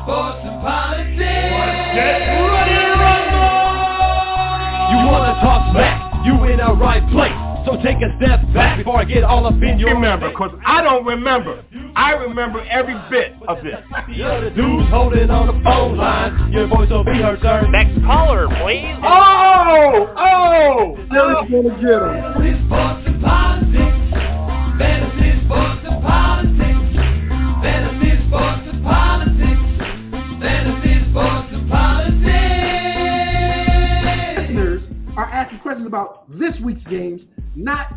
sports, and politics. Get ready to rumble! You wanna talk smack? You in the right place. So take a step back before I get all up in your remember, because I don't remember. I remember every bit of this. You're the dudes holding on the phone line. Your voice will be heard, sir. Next caller, please. Jerry's gonna get him. Fantasy, sports, and politics. Fantasy, sports, and politics. Fantasy, sports, and politics. Fantasy, sports, and politics. Listeners are asking questions about this week's games, not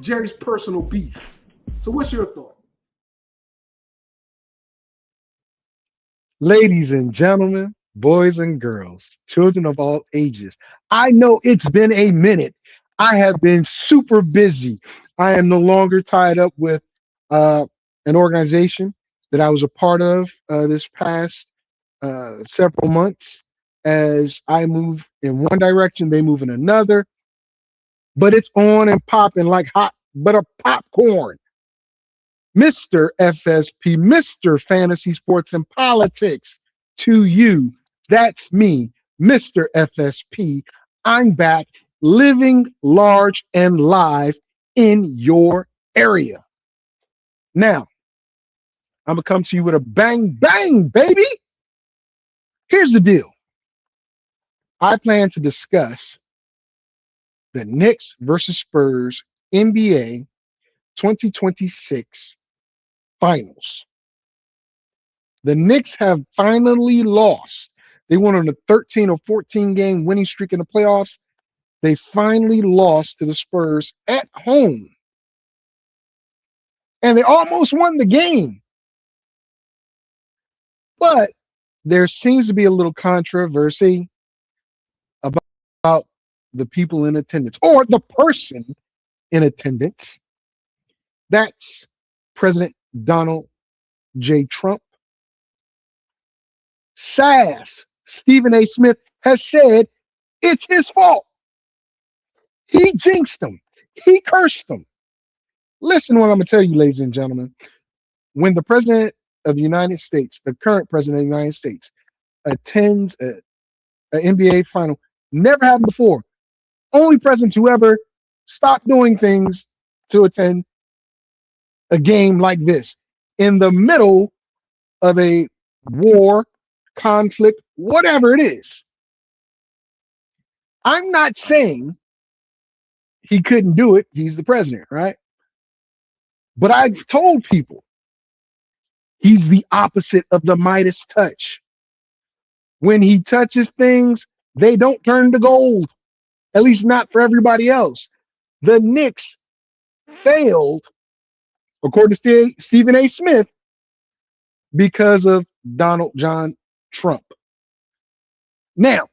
Jerry's personal beef. So what's your thought? Ladies and gentlemen, boys and girls, children of all ages, I know it's been a minute. I have been super busy. I am no longer tied up with an organization that I was a part of this past several months. As I move in one direction, they move in another. But it's on and popping like hot butter popcorn. Mr. FSP, Mr. Fantasy Sports and Politics, to you. That's me, Mr. FSP. I'm back, living large and live in your area. Now, I'm going to come to you with a bang, bang, baby. Here's the deal. I plan to discuss the Knicks versus Spurs NBA 2026 finals. The Knicks have finally lost. They went on a 13 or 14 game winning streak in the playoffs. They finally lost to the Spurs at home. And they almost won the game. But there seems to be a little controversy about the people in attendance, or the person in attendance. That's President Donald J. Trump. Stepen A Smith has said it's his fault. He jinxed them. He cursed them. Listen to what I'm going to tell you, ladies and gentlemen. When the President of the United States, the current President of the United States, attends an NBA final, never happened before. Only president to ever stop doing things to attend a game like this in the middle of a war, conflict, whatever it is. I'm not saying he couldn't do it. He's the president, right? But I've told people he's the opposite of the Midas touch. When he touches things, they don't turn to gold, at least not for everybody else. The Knicks failed, according to Stepen A. Smith, because of Donald John Trump. Now,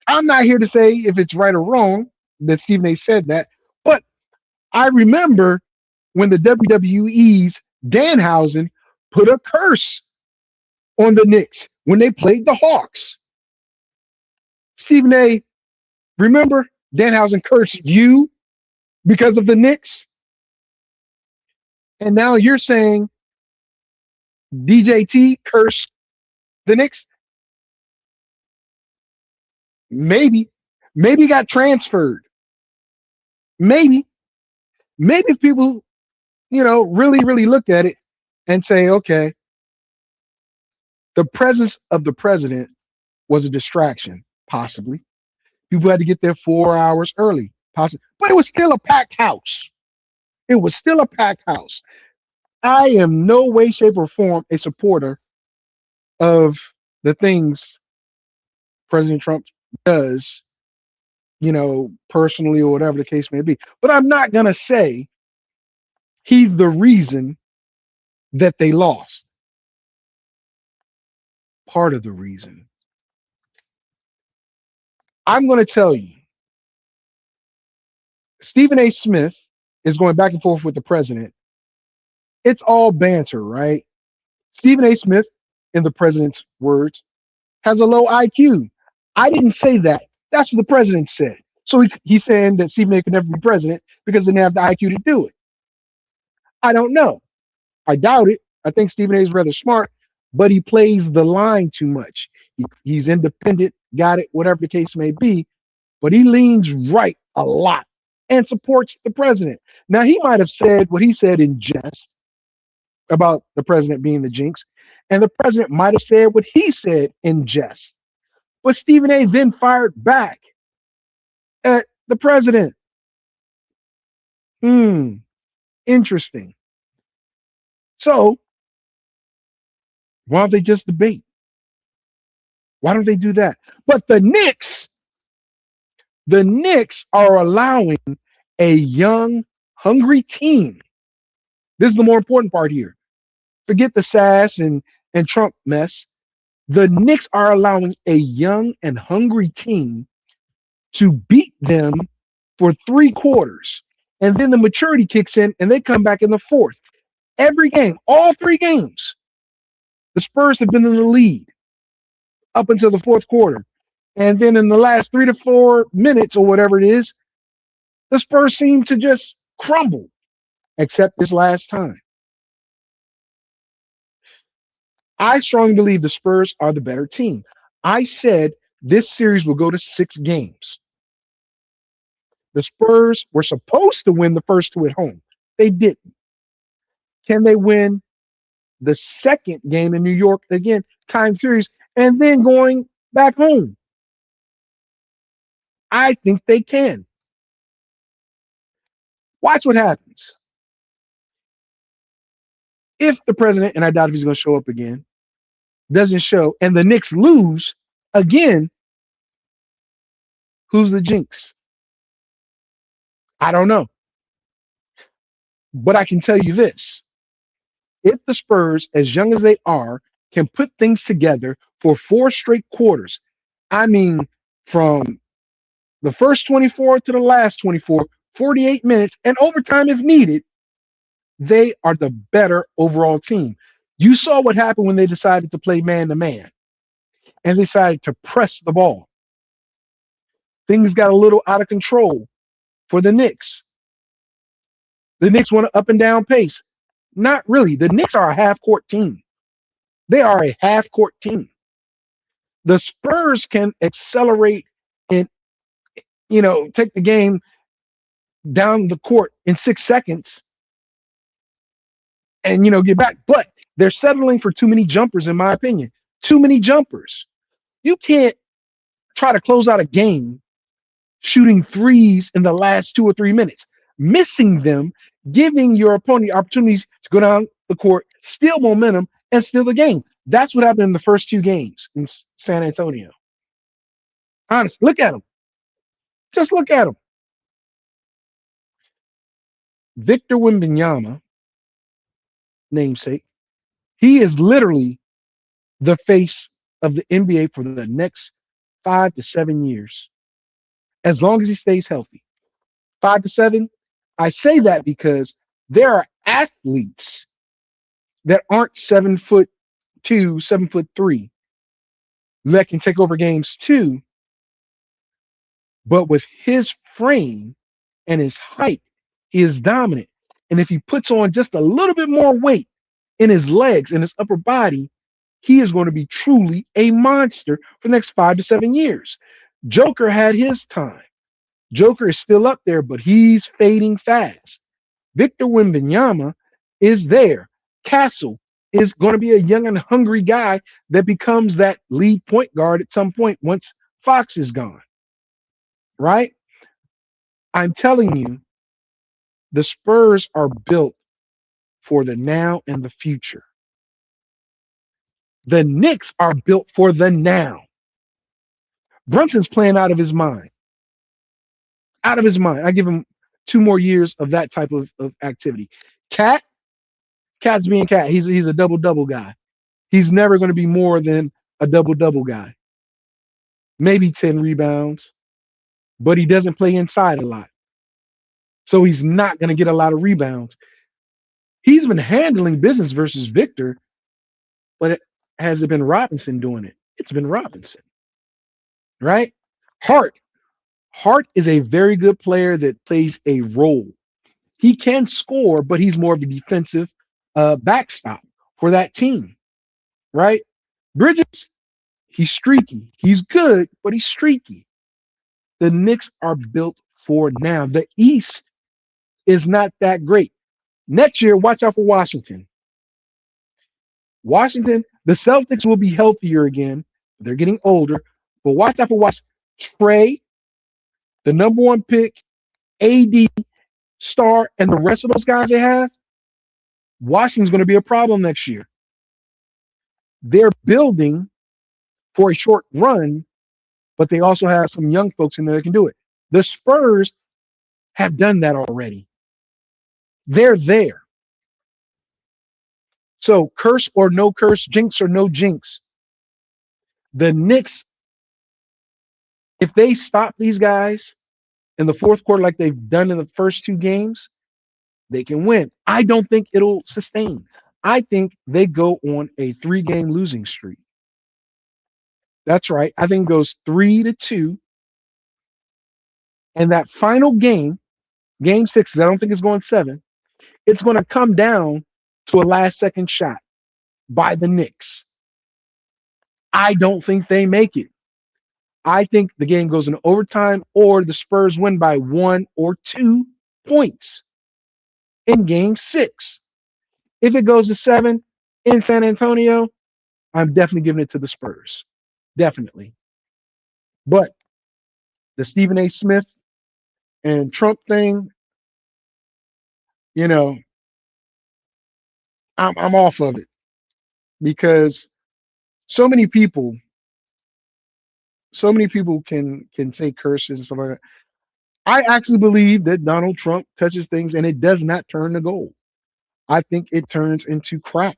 I'm not here to say if it's right or wrong that Stepen A. said that, but I remember when the WWE's Danhausen put a curse on the Knicks when they played the Hawks. Stepen A., remember Danhausen cursed you because of the Knicks? And now you're saying DJT cursed the Knicks? Maybe got transferred. Maybe if people, really look at it and say, okay, the presence of the president was a distraction, possibly. People had to get there 4 hours early, possibly. But it was still a packed house. It was still a packed house. I am no way, shape, or form a supporter of the things President Trump does, personally or whatever the case may be. But I'm not going to say he's the reason that they lost. Part of the reason. I'm going to tell you, Stepen A. Smith is going back and forth with the president. It's all banter, right? Stepen A. Smith, in the president's words, has a low IQ. I didn't say that. That's what the president said. So he's saying that Stepen A. could never be president because he didn't have the IQ to do it. I don't know. I doubt it. I think Stepen A. is rather smart, but he plays the line too much. He's independent, got it, whatever the case may be, but he leans right a lot and supports the president. Now, he might have said what he said in jest about the president being the jinx, and the president might have said what he said in jest. But Stephen A then fired back at the president. Interesting. So, why don't they just debate? Why don't they do that? But the Knicks are allowing a young, hungry team. This is the more important part here. Forget the sass and Trump mess. The Knicks are allowing a young and hungry team to beat them for 3 quarters. And then the maturity kicks in and they come back in the fourth. Every game, all 3 games, the Spurs have been in the lead up until the fourth quarter. And then in the last 3 to 4 minutes or whatever it is, the Spurs seem to just crumble, except this last time. I strongly believe the Spurs are the better team. I said this series will go to 6 games. The Spurs were supposed to win the first 2 at home. They didn't. Can they win the second game in New York again, time series, and then going back home? I think they can. Watch what happens. If the president, and I doubt if he's going to show up again, doesn't show, and the Knicks lose again, who's the jinx? I don't know. But I can tell you this. If the Spurs, as young as they are, can put things together for 4 straight quarters, I mean, from the first 24 to the last 24, 48 minutes, and overtime if needed, they are the better overall team. You saw what happened when they decided to play man-to-man and they decided to press the ball. Things got a little out of control for the Knicks. The Knicks want an up-and-down pace. Not really. The Knicks are a half-court team. They are a half-court team. The Spurs can accelerate and, take the game down the court in 6 seconds and, get back. But they're settling for too many jumpers, in my opinion. Too many jumpers. You can't try to close out a game shooting threes in the last 2 or 3 minutes, missing them, giving your opponent opportunities to go down the court, steal momentum, and steal the game. That's what happened in the first 2 games in San Antonio. Honestly, look at them. Just look at them. Victor Wembanyama, namesake, he is literally the face of the NBA for the next 5 to 7 years, as long as he stays healthy. 5 to 7. I say that because there are athletes that aren't 7'2", 7'3", that can take over games too. But with his frame and his height, he is dominant. And if he puts on just a little bit more weight in his legs and his upper body, he is going to be truly a monster for the next 5 to 7 years. Joker had his time. Joker is still up there, but he's fading fast. Victor Wembanyama is there. Castle is going to be a young and hungry guy that becomes that lead point guard at some point once Fox is gone. Right? I'm telling you, the Spurs are built for the now and the future. The Knicks are built for the now. Brunson's playing out of his mind. Out of his mind. I give him 2 more years of that type of activity. Cat's being Cat. He's a double-double guy. He's never going to be more than a double-double guy. Maybe 10 rebounds, but he doesn't play inside a lot. So he's not going to get a lot of rebounds. He's been handling business versus Victor, but has it been Robinson doing it? It's been Robinson, right? Hart is a very good player that plays a role. He can score, but he's more of a defensive backstop for that team. right? Bridges, he's streaky. He's good, but he's streaky. The Knicks are built for now. The East is not that great. Next year, watch out for Washington. Washington, the Celtics will be healthier again. They're getting older, but watch out for Washington. Trey, the number one pick, AD, Star, and the rest of those guys they have, Washington's going to be a problem next year. They're building for a short run, but they also have some young folks in there that can do it. The Spurs have done that already. They're there. So curse or no curse, jinx or no jinx. The Knicks, if they stop these guys in the fourth quarter like they've done in the first two games, they can win. I don't think it'll sustain. I think they go on a 3-game losing streak. That's right. I think it goes 3-2. And that final game, game 6, I don't think it's going 7, it's going to come down to a last-second shot by the Knicks. I don't think they make it. I think the game goes in overtime or the Spurs win by 1 or 2 points in game 6. If it goes to 7 in San Antonio, I'm definitely giving it to the Spurs. Definitely. But the Stepen A Smith and Trump thing, you know, I'm off of it because so many people can say curses and stuff like that. I actually believe that Donald Trump touches things and it does not turn to gold. I think it turns into crap.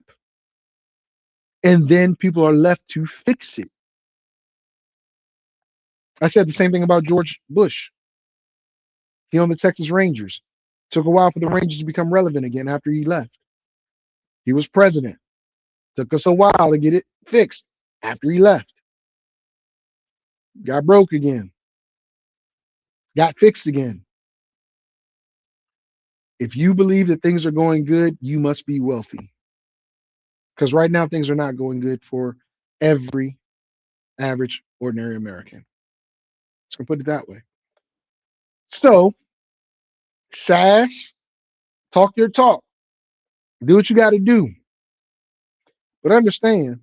And then people are left to fix it. I said the same thing about George Bush. He owned the Texas Rangers. Took a while for the Rangers to become relevant again after he left. He was president. Took us a while to get it fixed after he left. Got broke again. Got fixed again. If you believe that things are going good, you must be wealthy. Because right now things are not going good for every average, ordinary American. Just gonna put it that way. So, sass, talk your talk. Do what you got to do. But understand,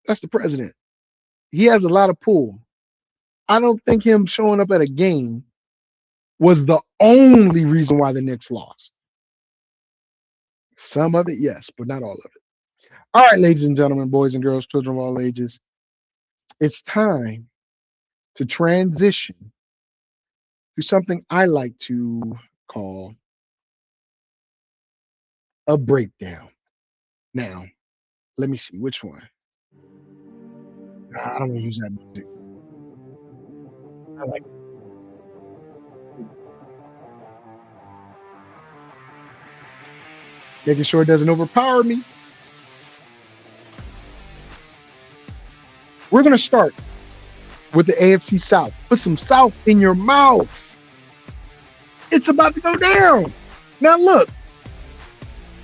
that's the president. He has a lot of pull. I don't think him showing up at a game was the only reason why the Knicks lost. Some of it, yes, but not all of it. All right, ladies and gentlemen, boys and girls, children of all ages, it's time to transition to something I like to call a breakdown. Now, let me see which one. Nah, I don't want to use that music. I like it. Making sure it doesn't overpower me. We're going to start with the AFC South. Put some South in your mouth. It's about to go down. Now, look,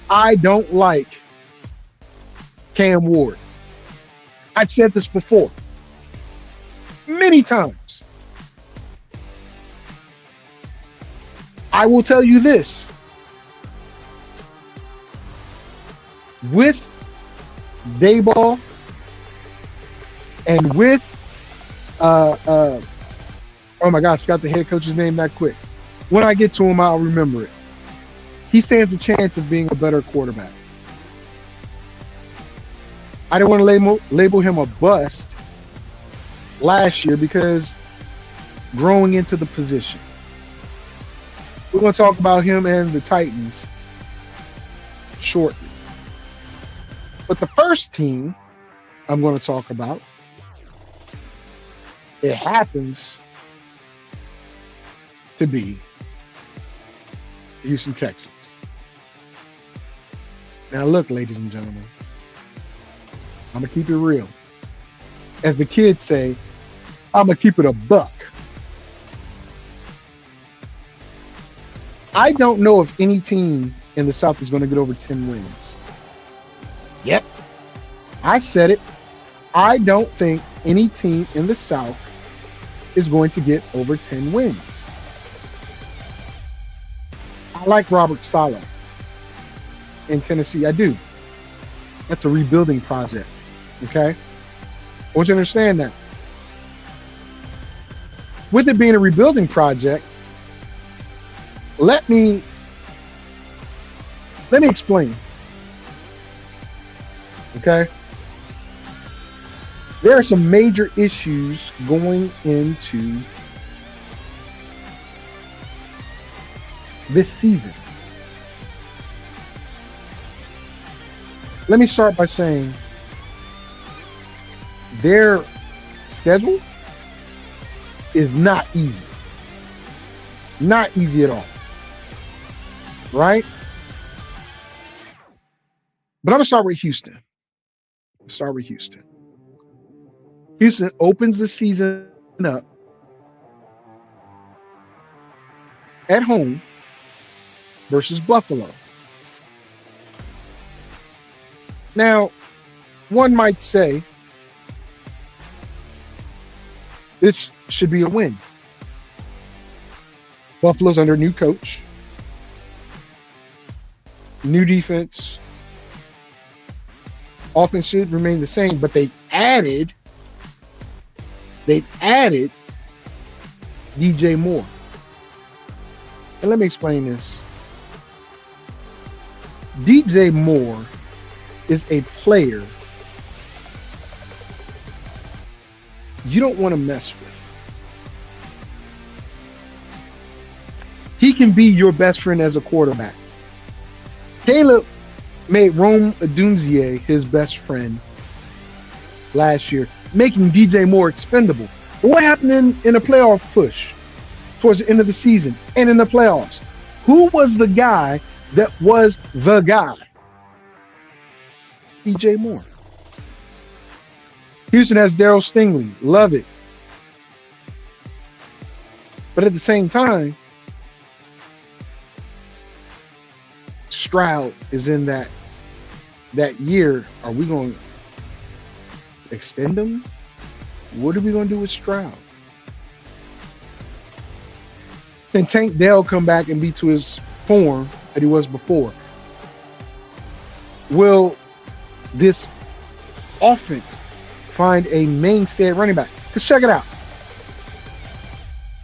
I don't like Cam Ward. I've said this before many times. I will tell you this. With Dayball and with oh my gosh, forgot the head coach's name that quick. When I get to him, I'll remember it. He stands a chance of being a better quarterback. I didn't want to label him a bust last year because growing into the position. We're going to talk about him and the Titans shortly. But the first team I'm going to talk about, it happens to be the Houston Texans. Now look, ladies and gentlemen, I'm going to keep it real. As the kids say, I'm going to keep it a buck. I don't know if any team in the South is going to get over 10 wins. Yep. I said it. I don't think any team in the South is going to get over 10 wins. I like Robert Saleh in Tennessee. I do. That's a rebuilding project. Okay? I want you to understand that. With it being a rebuilding project, let me explain. Okay? There are some major issues going into this season. Let me start by saying their schedule is not easy. Not easy at all. Right? But I'm going to start with Houston. Houston opens the season up at home versus Buffalo. Now, one might say this should be a win. Buffalo's under new coach, new defense. Offense should remain the same, but they've added DJ Moore. And let me explain this. DJ Moore is a player you don't want to mess with. He can be your best friend as a quarterback. Caleb made Rome Odunze his best friend last year, making DJ Moore expendable. But what happened in a playoff push towards the end of the season and in the playoffs? Who was the guy that was the guy? DJ Moore. Houston has Darryl Stingley. Love it. But at the same time, Stroud is in that year. Are we going to extend him? What are we going to do with Stroud? Can Tank Dell come back and be to his form that he was before? Will this offense find a mainstay at running back? Because check it out.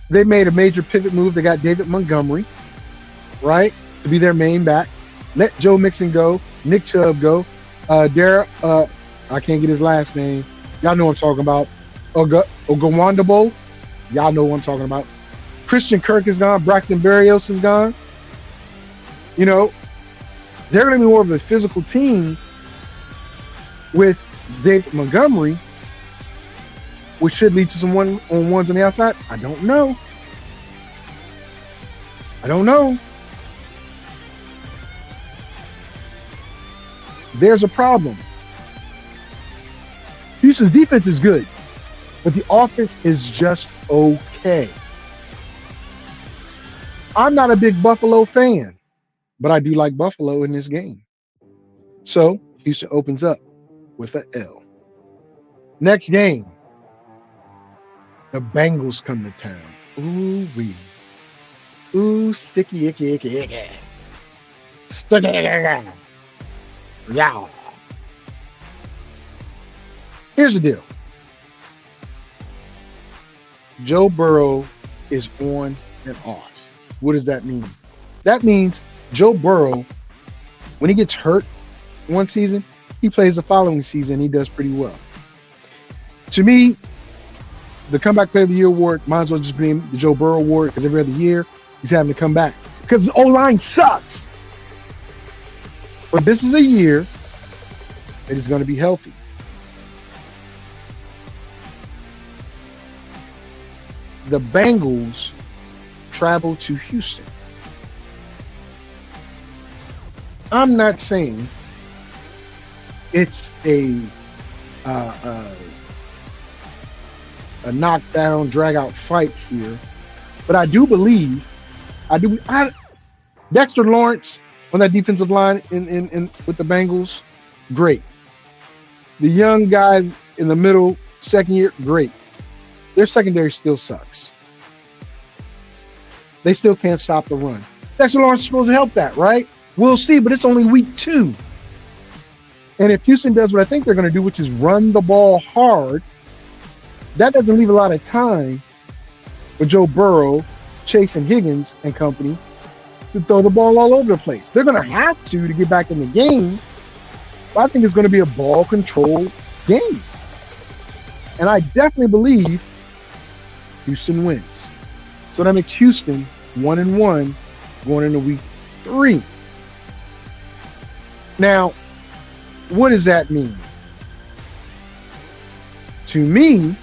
They made a major pivot move. They got David Montgomery, right, to be their main back. Let Joe Mixon go. Nick Chubb go. I can't get his last name. Y'all know what I'm talking about. Ogawandabo. Y'all know what I'm talking about. Christian Kirk is gone. Braxton Berrios is gone. You know, they're going to be more of a physical team with David Montgomery, which should lead to some one-on-ones on the outside. I don't know. There's a problem. Houston's defense is good, but the offense is just okay. I'm not a big Buffalo fan, but I do like Buffalo in this game. So Houston opens up with an L. Next game, the Bengals come to town. Ooh-wee. Ooh, sticky, icky, icky, icky. Sticky, icky. Yeah. Here's the deal. Joe Burrow is on and off. What does that mean? That means Joe Burrow, when he gets hurt one season, he plays the following season. He does pretty well. To me, the Comeback Player of the Year award might as well just be the Joe Burrow award, because every other year he's having to come back because the O-line sucks. But this is a year that he's going to be healthy. The Bengals travel to Houston. I'm not saying it's a knockdown, drag-out fight here, but I do believe, Dexter Lawrence on that defensive line in with the Bengals, great. The young guys in the middle, second year, great. Their secondary still sucks. They still can't stop the run. Dexter Lawrence is supposed to help that, right? We'll see, but it's only week 2. And if Houston does what I think they're going to do, which is run the ball hard, that doesn't leave a lot of time for Joe Burrow, Chase and Higgins and company to throw the ball all over the place. They're going to have to get back in the game, but I think it's going to be a ball control game. And I definitely believe Houston wins. So that makes Houston 1-1 going into week 3. Now, what does that mean? To me,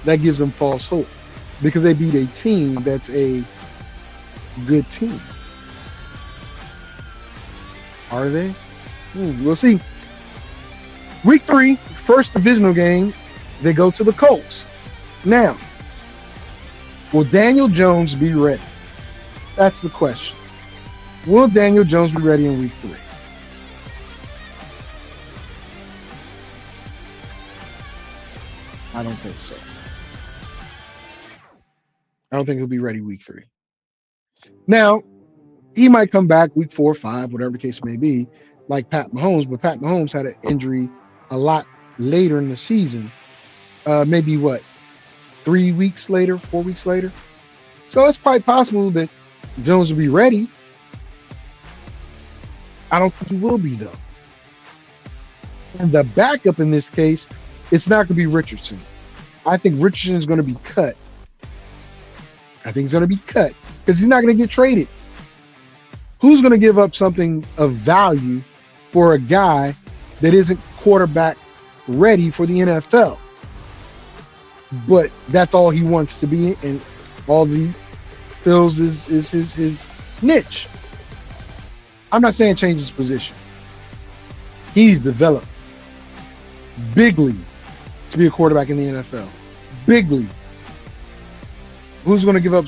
that gives them false hope because they beat a team that's a good team. Are they? We'll see. Week 3, first divisional game, they go to the Colts. Now, will Daniel Jones be ready? That's the question. Will Daniel Jones be ready in week 3? I don't think so. I don't think he'll be ready week 3. Now, he might come back week 4 or 5, whatever the case may be, like Pat Mahomes, but Pat Mahomes had an injury a lot later in the season. Maybe 3 weeks later, 4 weeks later. So it's quite possible that Jones will be ready. I don't think he will be, though. And the backup in this case, it's not going to be Richardson. I think Richardson is going to be cut. I think he's going to be cut because he's not going to get traded. Who's going to give up something of value for a guy that isn't quarterback ready for the NFL? But that's all he wants to be, and all he feels is his niche. I'm not saying change his position. He's developed bigly to be a quarterback in the NFL. Bigly. Who's going to give up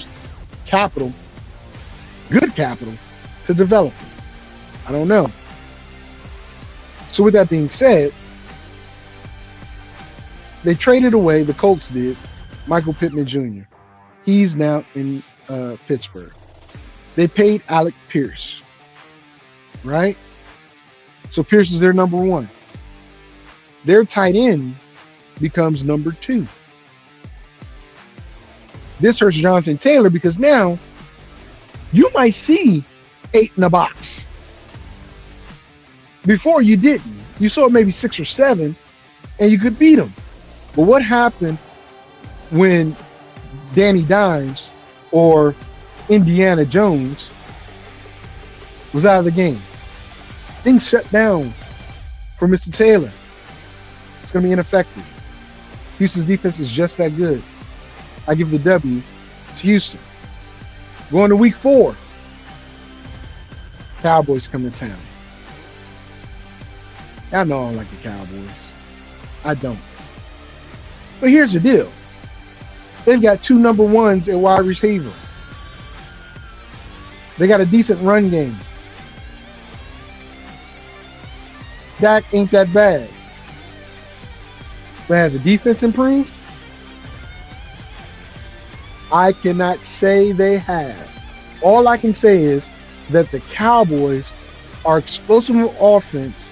capital, good capital, to develop him? I don't know. So with that being said, they traded away, the Colts did, Michael Pittman Jr. He's now in Pittsburgh. They paid Alec Pierce, right? So Pierce is their number 1. Their tight end becomes number 2. This hurts Jonathan Taylor because now you might see 8 in a box. Before you didn't. You saw maybe 6 or 7 and you could beat them. But what happened when Danny Dimes or Indiana Jones was out of the game? Things shut down for Mr. Taylor. It's going to be ineffective. Houston's defense is just that good. I give the W to Houston. Going to week 4. Cowboys come to town. I know I don't like the Cowboys. I don't. But here's the deal. They've got 2 number 1s at wide receiver. They got a decent run game. Dak ain't that bad. But has the defense improved? I cannot say they have. All I can say is that the Cowboys are explosive on offense,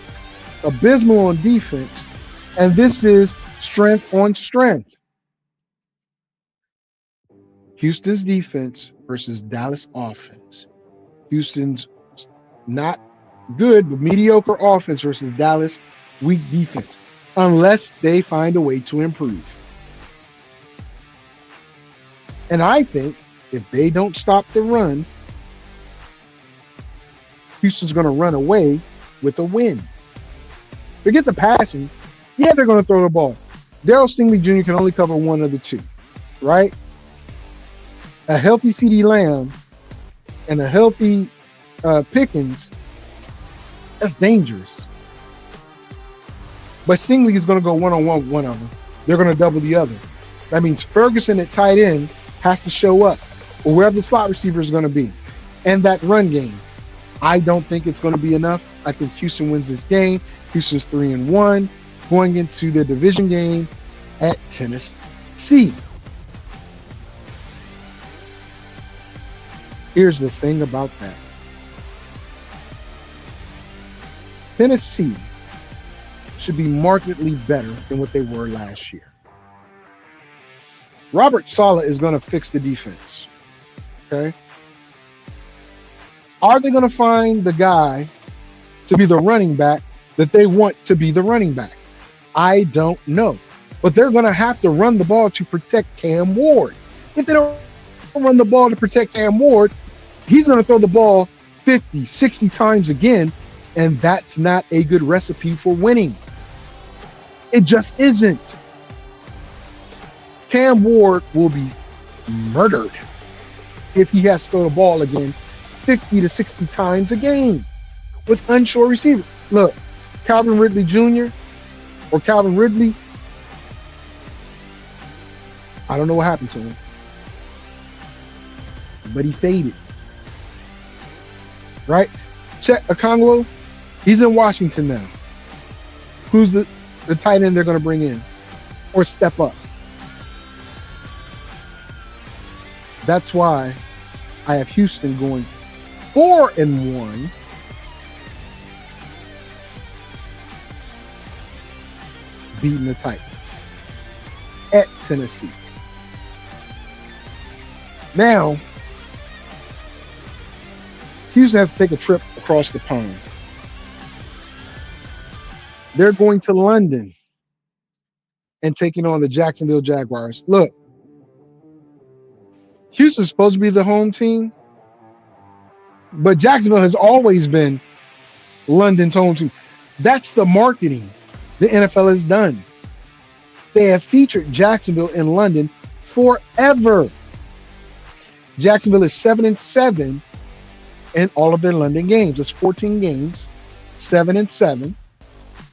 abysmal on defense, and this is strength on strength. Houston's defense versus Dallas offense. Houston's not good, but mediocre offense versus Dallas weak defense, unless they find a way to improve. And I think if they don't stop the run, Houston's going to run away with a win. Forget the passing. Yeah, they're going to throw the ball. Darryl Stingley Jr. can only cover one of the two, right? A healthy CeeDee Lamb and a healthy Pickens, that's dangerous. But Stingley is going to go one-on-one with one of them. They're going to double the other. That means Ferguson at tight end has to show up, or wherever the slot receiver is going to be. And that run game, I don't think it's going to be enough. I think Houston wins this game. Houston's 3-1, going into the division game at Tennessee. Here's the thing about that. Tennessee should be markedly better than what they were last year. Robert Saleh is going to fix the defense. Okay? Are they going to find the guy to be the running back that they want to be the running back? I don't know. But they're going to have to run the ball to protect Cam Ward. If they don't run the ball to protect Cam Ward, he's going to throw the ball 50, 60 times again, and that's not a good recipe for winning. It just isn't. Cam Ward will be murdered if he has to throw the ball again 50 to 60 times a game with unsure receivers. Look, Calvin Ridley Jr. or Calvin Ridley, I don't know what happened to him, but he faded. Right? Check Okongwu. He's in Washington now. Who's the tight end they're going to bring in or step up? That's why I have Houston going 4-1. Beating the Titans at Tennessee. Now, Houston has to take a trip across the pond. They're going to London and taking on the Jacksonville Jaguars. Look, Houston's supposed to be the home team, but Jacksonville has always been London's home team. That's the marketing the NFL has done. They have featured Jacksonville in London forever. Jacksonville is 7-7 in all of their London games. It's 14 games, 7-7.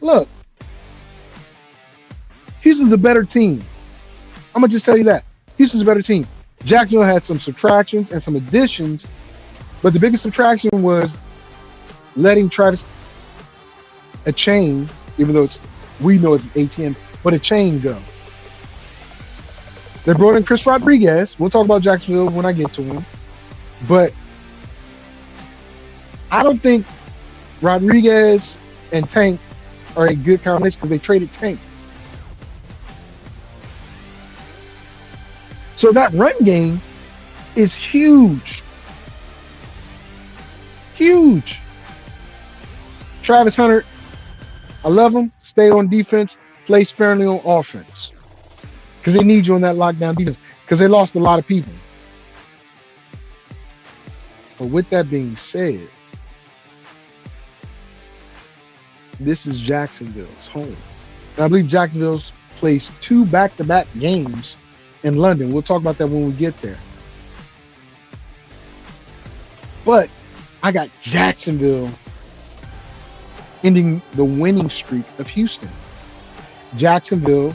Look, Houston's a better team. I'm going to just tell you that. Houston's a better team. Jacksonville had some subtractions and some additions, but the biggest subtraction was letting Travis a chain, even though we know it's ATM, but a chain go. They brought in Chris Rodriguez. We'll talk about Jacksonville when I get to him. But I don't think Rodriguez and Tank are a good combination because they traded Tank. So that run game is huge. Huge. Travis Hunter, I love him. Stay on defense, play sparingly on offense. Because they need you on that lockdown defense. Because they lost a lot of people. But with that being said, this is Jacksonville's home. And I believe Jacksonville's plays 2 back-to-back games in London. We'll talk about that when we get there. But I got Jacksonville ending the winning streak of Houston. Jacksonville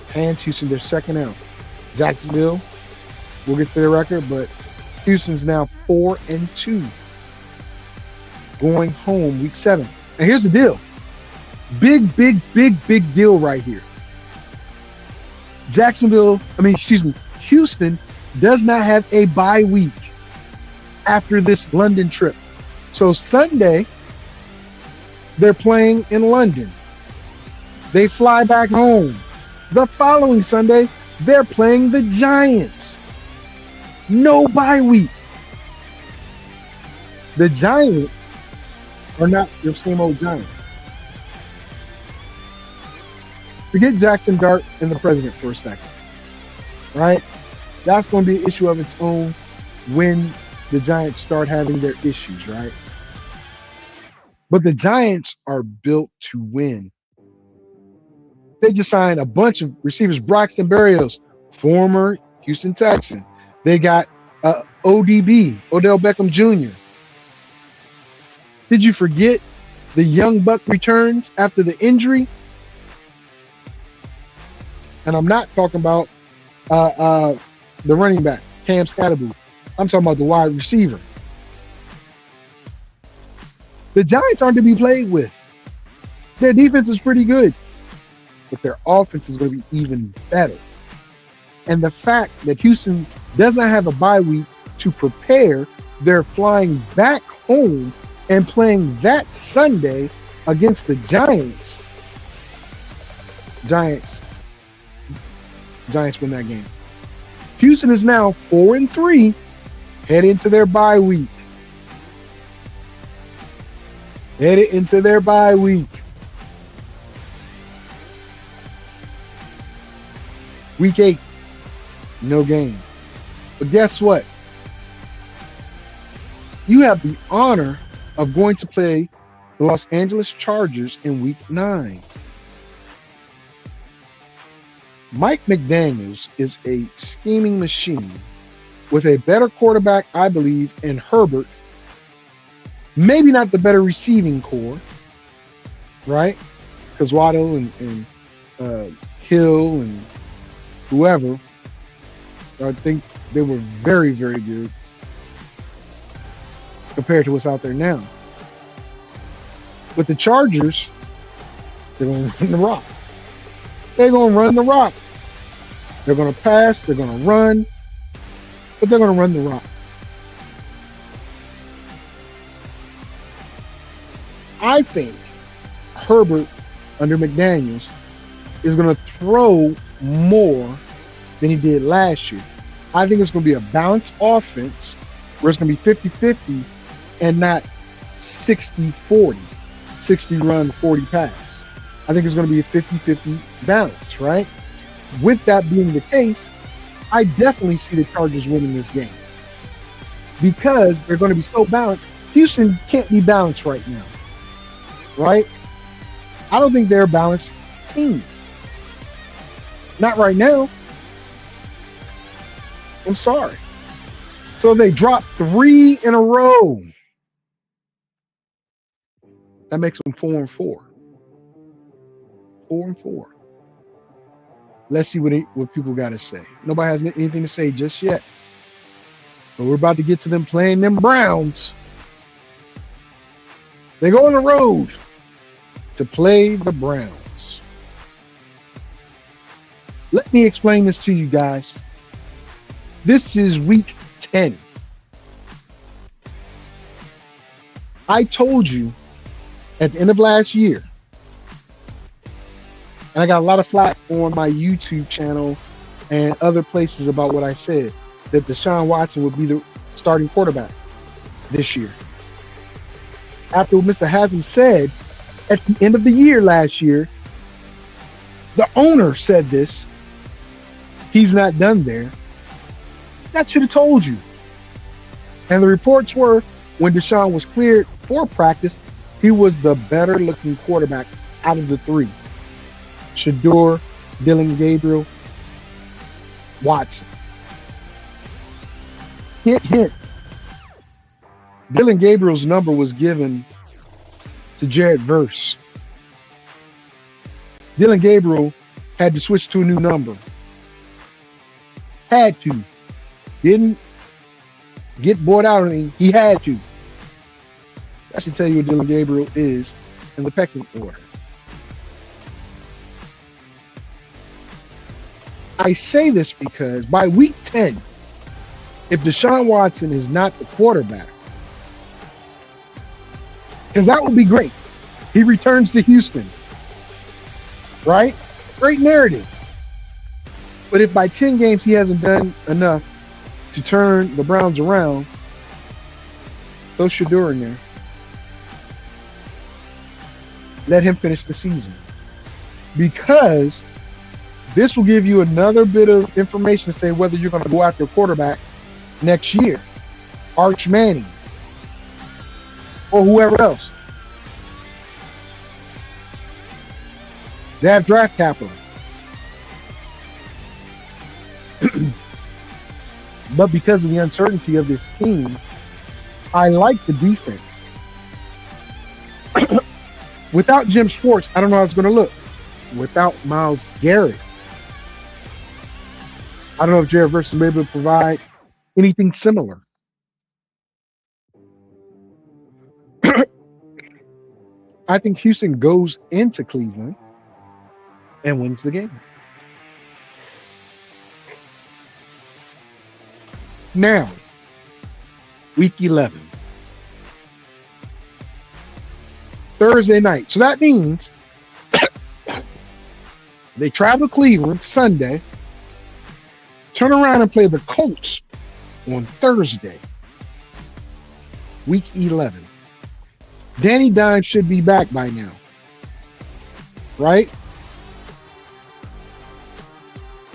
hands Houston their second out. Jacksonville, we'll get to their record, but Houston's now 4-2. Going home week 7. And here's the deal. Big deal right here. Houston does not have a bye week after this London trip. So Sunday, they're playing in London. They fly back home. The following Sunday, they're playing the Giants. No bye week. The Giants are not your same old Giants. Forget Jackson Dart and the president for a second, right? That's going to be an issue of its own when the Giants start having their issues, right? But the Giants are built to win. They just signed a bunch of receivers. Braxton Berrios, former Houston Texan. They got ODB, Odell Beckham Jr. Did you forget the young buck returns after the injury? And I'm not talking about the running back, Cam Scatterboo. I'm talking about the wide receiver. The Giants aren't to be played with. Their defense is pretty good, but their offense is going to be even better. And the fact that Houston does not have a bye week to prepare, they're flying back home and playing that Sunday against the Giants. Giants win that game. Houston is now 4-3, head into their bye week. Headed into their bye week. Week 8, no game. But guess what? You have the honor of going to play the Los Angeles Chargers in Week 9. Mike McDaniels is a scheming machine with a better quarterback, I believe, in Herbert. Maybe not the better receiving core, right? Because Waddle and Hill and whoever, I think they were very, very good compared to what's out there now. But the Chargers, they're going to run the rock. They're going to run the rock. They're going to pass, they're going to run, but they're going to run the rock. I think Herbert under McDaniels is going to throw more than he did last year. I think it's going to be a balanced offense where it's going to be 50-50 and not 60-40, 60 run, 40 pass. I think it's going to be a 50-50 balance, right? With that being the case, I definitely see the Chargers winning this game because they're going to be so balanced. Houston can't be balanced right now, right? I don't think they're a balanced team. Not right now. I'm sorry. So they dropped 3 in a row. That makes them 4-4. 4-4. Let's see what people got to say. Nobody has anything to say just yet. But we're about to get to them playing them Browns. They go on the road to play the Browns. Let me explain this to you guys. This is week 10. I told you at the end of last year, and I got a lot of flack on my YouTube channel and other places about what I said, that Deshaun Watson would be the starting quarterback this year. After what Mr. Haslam said at the end of the year last year, the owner said this. He's not done there. That should have told you. And the reports were when Deshaun was cleared for practice, he was the better looking quarterback out of the 3. Shador, Dylan Gabriel, Watson. Hint, hint. Dylan Gabriel's number was given to Jared Verse. Dylan Gabriel had to switch to a new number. Had to. Didn't get bought out or anything. He had to. That should tell you what Dylan Gabriel is in the pecking order. I say this because by week 10, if Deshaun Watson is not the quarterback, because that would be great. He returns to Houston, right? Great narrative. But if by 10 games he hasn't done enough to turn the Browns around, throw Shador in there. Let him finish the season. Because this will give you another bit of information to say whether you're going to go after a quarterback next year. Arch Manning. Or whoever else. They have draft capital. But because of the uncertainty of this team, I like the defense. Without Jim Schwartz, I don't know how it's going to look. Without Myles Garrett, I don't know if Jared Verse will be able to provide anything similar. I I think Houston goes into Cleveland and wins the game. Now, week 11. Thursday night. So that means they travel to Cleveland Sunday, turn around and play the Colts on Thursday, week 11. Danny Dimes should be back by now, right?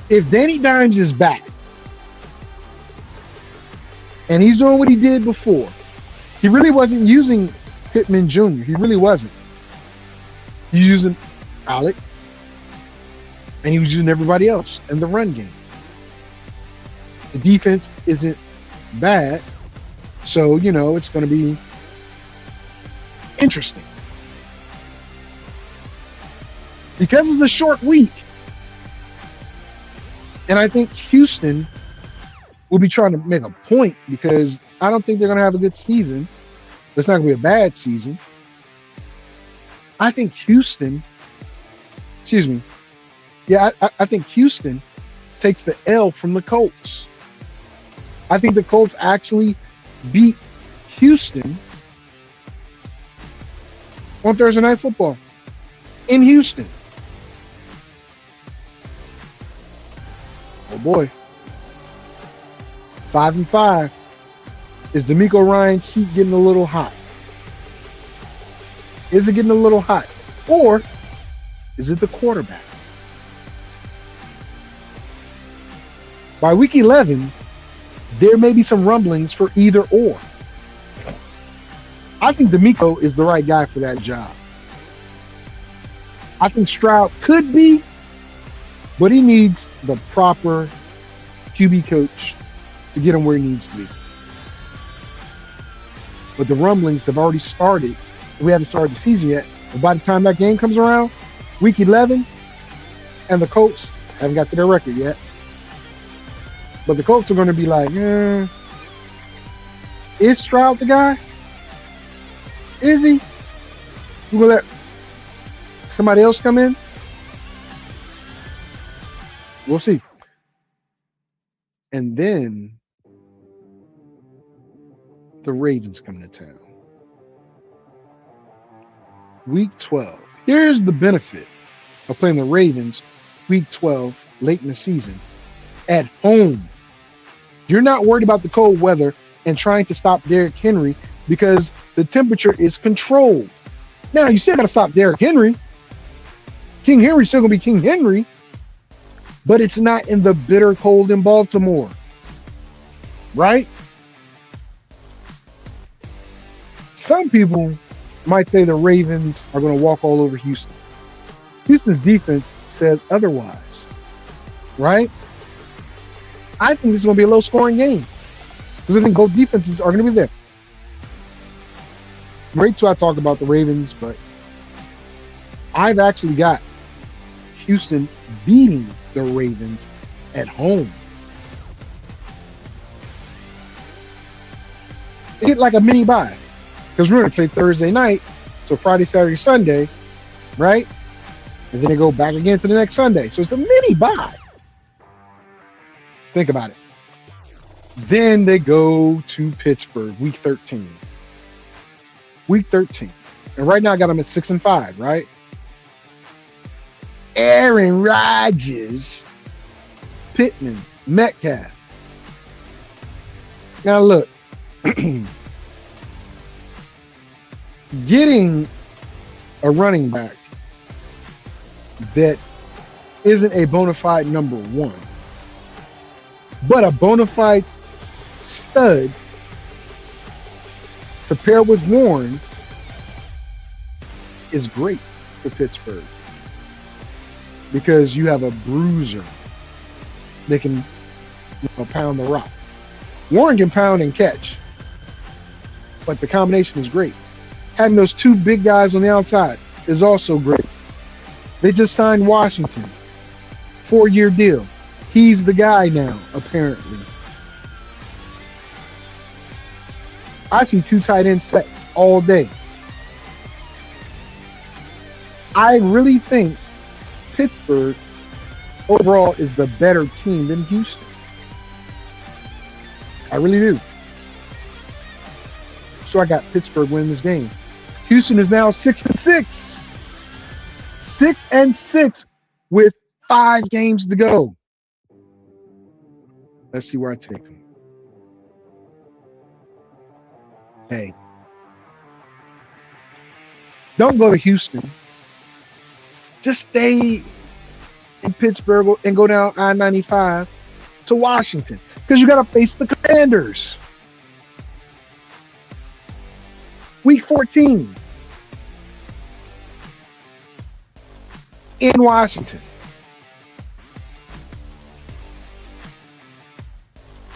If Danny Dimes is back and he's doing what he did before, he really wasn't using Pittman Jr. He really wasn't. He was using Alec, and he was using everybody else in the run game. The defense isn't bad, so, you know, it's going to be interesting. Because it's a short week, and I think Houston will be trying to make a point because I don't think they're going to have a good season. It's not going to be a bad season. I think Houston, I think Houston takes the L from the Colts. I think the Colts actually beat Houston on Thursday Night Football in Houston. Oh boy. 5-5. Is DeMeco Ryans' seat getting a little hot? Is it getting a little hot? Or is it the quarterback? By week 11, there may be some rumblings for either or. I think DeMeco is the right guy for that job. I think Stroud could be, but he needs the proper QB coach to get him where he needs to be. But the rumblings have already started. We haven't started the season yet. But by the time that game comes around, week 11, and the Colts haven't got to their record yet. But the Colts are going to be like, is Stroud the guy? Is he? You will let somebody else come in? We'll see. And then the Ravens coming to town. Week 12. Here's the benefit of playing the Ravens week 12 late in the season at home. You're not worried about the cold weather and trying to stop Derrick Henry because the temperature is controlled. Now, you still got to stop Derrick Henry. King Henry's still going to be King Henry, but it's not in the bitter cold in Baltimore. Right? Some people might say the Ravens are going to walk all over Houston. Houston's defense says otherwise, right? I think this is going to be a low-scoring game because I think both defenses are going to be there. Great to talk about the Ravens, but I've actually got Houston beating the Ravens at home. They get like a mini bye. Because we're going to play Thursday night, so Friday, Saturday, Sunday, right? And then they go back again to the next Sunday. So it's a mini bye. Think about it. Then they go to Pittsburgh, week 13. Week 13. And right now I got them at 6-5, right? Aaron Rodgers, Pittman, Metcalf. Now look. Getting a running back that isn't a bona fide number one, but a bona fide stud to pair with Warren is great for Pittsburgh because you have a bruiser that can pound the rock. Warren can pound and catch, but the combination is great. Having those two big guys on the outside is also great. They just signed Washington. 4-year deal. He's the guy now, apparently. I see 2 tight end sets all day. I really think Pittsburgh overall is the better team than Houston. I really do. So I got Pittsburgh winning this game. Houston is now 6-6. 6-6 with 5 games to go. Let's see where I take them. Hey, don't go to Houston. Just stay in Pittsburgh and go down I-95 to Washington because you got to face the Commanders. Week 14 in Washington.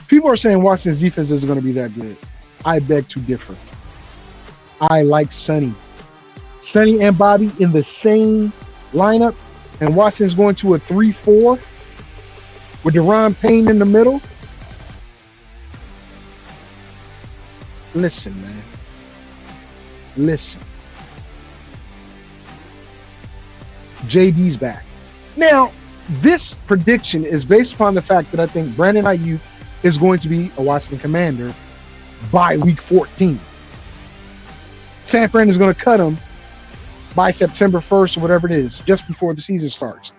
People are saying Washington's defense isn't going to be that good. I beg to differ. I like Sonny and Bobby in the same lineup, and Washington's going to a 3-4 with Deron Payne in the middle. Listen, man. Listen. JD's back. Now, this prediction is based upon the fact that I think Brandon Ayuk is going to be a Washington Commander by week 14. San Fran is going to cut him by September 1st or whatever it is, just before the season starts.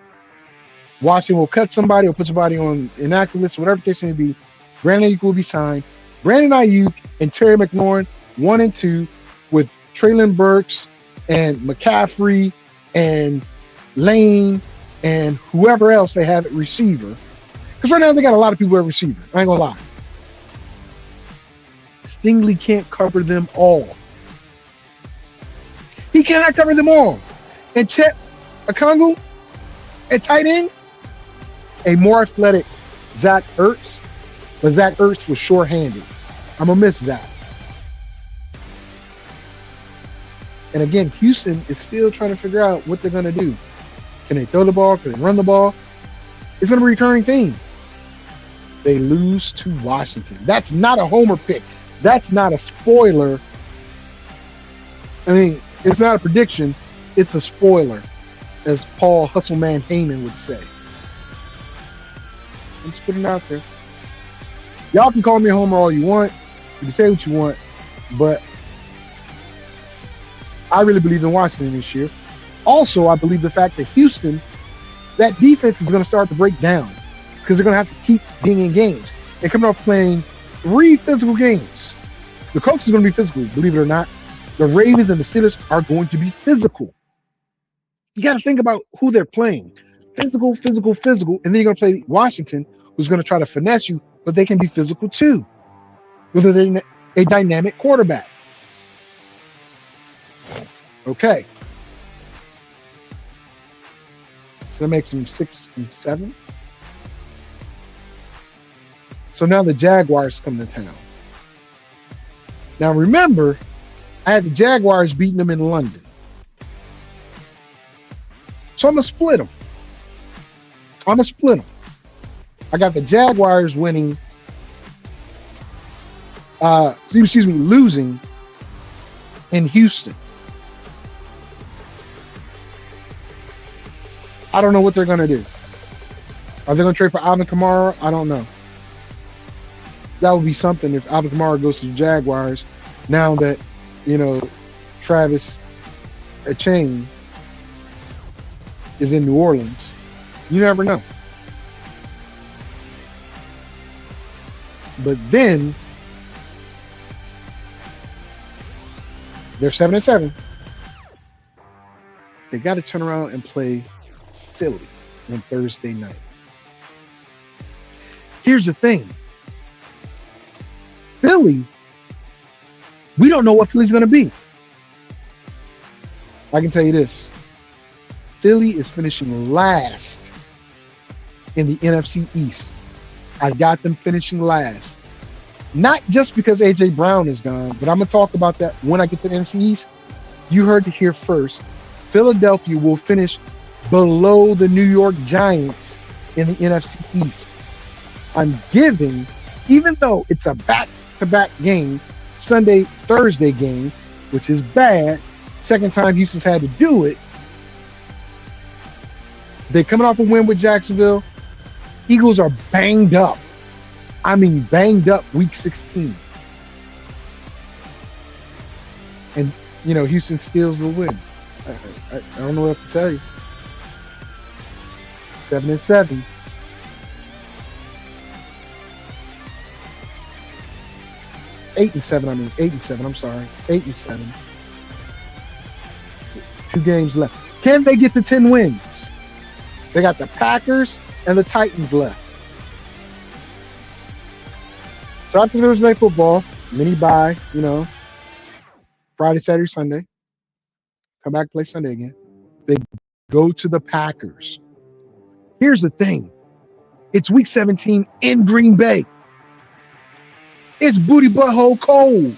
Washington will cut somebody or put somebody on inactive list, whatever the case may be. Brandon Ayuk will be signed. Brandon Ayuk and Terry McLaurin, 1 and 2, with Treylon Burks and McCaffrey and Lane and whoever else they have at receiver. Because right now they got a lot of people at receiver. I ain't gonna lie. Stingley can't cover them all. He cannot cover them all. And Chet Okongwu at tight end, a more athletic Zach Ertz, but Zach Ertz was short-handed. I'm gonna miss Zach. And again, Houston is still trying to figure out what they're gonna do. Can they throw the ball? Can they run the ball? It's gonna be a recurring theme. They lose to Washington. That's not a homer pick. That's not a spoiler. I mean, it's not a prediction. It's a spoiler, as Paul Hustleman Heyman would say. I'm just putting it out there. Y'all can call me a homer all you want. You can say what you want, but I really believe in Washington this year. Also, I believe the fact that Houston, that defense is going to start to break down because they're going to have to keep being in games. They're coming off playing 3 physical games. The coach is going to be physical, believe it or not. The Ravens and the Steelers are going to be physical. You got to think about who they're playing. Physical, physical, physical. And then you're going to play Washington, who's going to try to finesse you, but they can be physical too, with a dynamic quarterback. Okay. So that makes them 6-7. So now the Jaguars come to town. Now remember, I had the Jaguars beating them in London. So I'm going to split them. I got the Jaguars winning, losing in Houston. I don't know what they're going to do. Are they going to trade for Alvin Kamara? I don't know. That would be something if Alvin Kamara goes to the Jaguars now that, Travis Etienne is in New Orleans. You never know. But then they're 7-7. They got to turn around and play Philly on Thursday night. Here's the thing. Philly, we don't know what Philly's going to be. I can tell you this. Philly is finishing last in the NFC East. I got them finishing last. Not just because A.J. Brown is gone, but I'm going to talk about that when I get to the NFC East. You heard it here first. Philadelphia will finish below the New York Giants in the NFC East. I'm giving, even though it's a back-to-back game, Sunday, Thursday game, which is bad, second time Houston's had to do it, They coming off a win with Jacksonville. Eagles are banged up. I mean, banged up week 16. And, you know, Houston steals the win. I don't know what else to tell you. 7-7. Eight and seven. 8-7. I'm sorry. 8-7. 2 games left. Can they get to 10 wins? They got the Packers and the Titans left. So after Thursday Night Football, mini bye, you know, Friday, Saturday, Sunday. Come back, play Sunday again. They go to the Packers. Here's the thing. It's week 17 in Green Bay. It's booty butthole cold.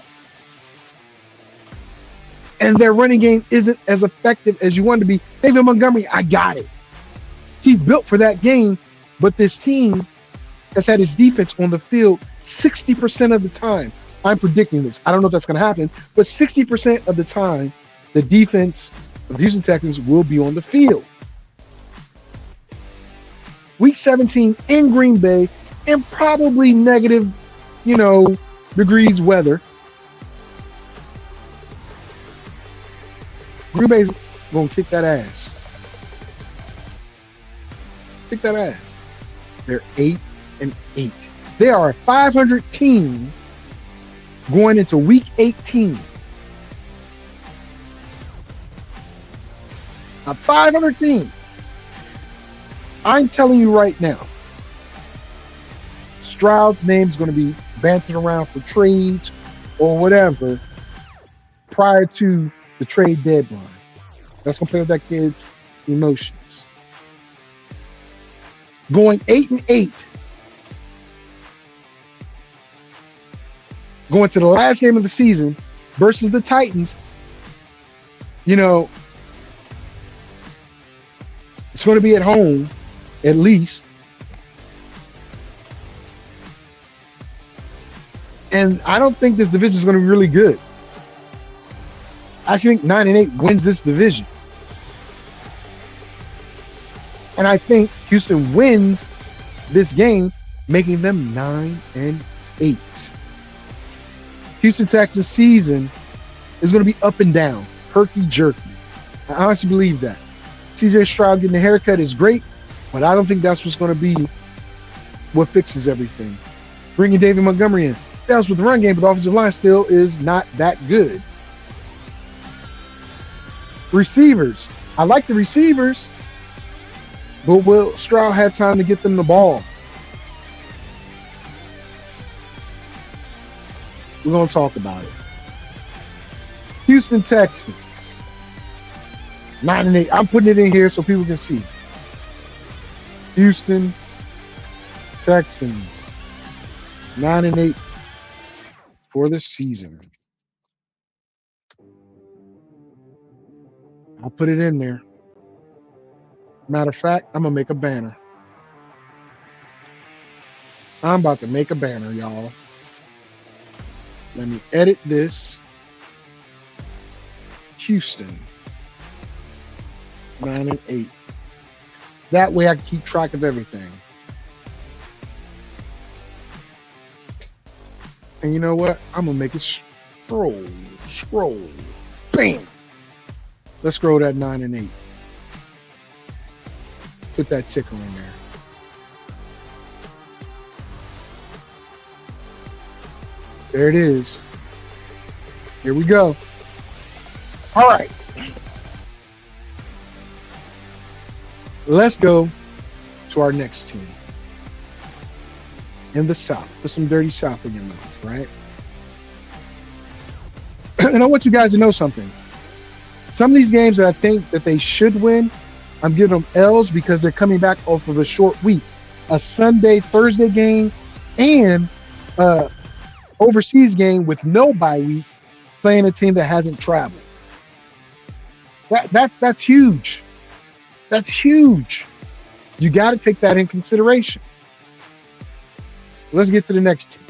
And their running game isn't as effective as you want it to be. David Montgomery, I got it. He's built for that game, but this team has had his defense on the field 60% of the time. I'm predicting this. I don't know if that's going to happen, but 60% of the time, the defense of the Houston Texans will be on the field. Week 17 in Green Bay, and probably negative, you know, degrees weather. Green Bay's going to kick that ass. Kick that ass. They're 8-8. They are a 500 team going into week 18. A 500 team. I'm telling you right now, Stroud's name is going to be bantered around for trades or whatever prior to the trade deadline. That's going to play with that kid's emotions. Going 8-8. Going to the last game of the season versus the Titans. You know, it's going to be at home, at least. And I don't think this division is going to be really good. I actually think 9-8 wins this division. And I think Houston wins this game, making them 9-8. Houston Texans season is going to be up and down, herky-jerky. I honestly believe that. CJ Stroud getting a haircut is great, but I don't think that's what's going to be what fixes everything. Bringing David Montgomery in. That's with the run game, but the offensive line still is not that good. Receivers. I like the receivers, but will Stroud have time to get them the ball? We're going to talk about it. Houston Texans. 9-8. I'm putting it in here so people can see. Houston Texans. 9-8 for the season. I'll put it in there. Matter of fact, I'm going to make a banner. I'm about to make a banner, y'all. Let me edit this. Houston. 9-8. That way I can keep track of everything. And you know what? I'm going to make it scroll. Bam. Let's scroll that 9-8. Put that ticker in there. There it is. Here we go. All right. Let's go to our next team. In the South. Put some dirty South in your mouth, right? And I want you guys to know something. Some of these games that I think that they should win, I'm giving them L's because they're coming back off of a short week. A Sunday, Thursday game, and overseas game with no bye week, playing a team that hasn't traveled. That's huge. That's huge. You got to take that in consideration. Let's get to the next team.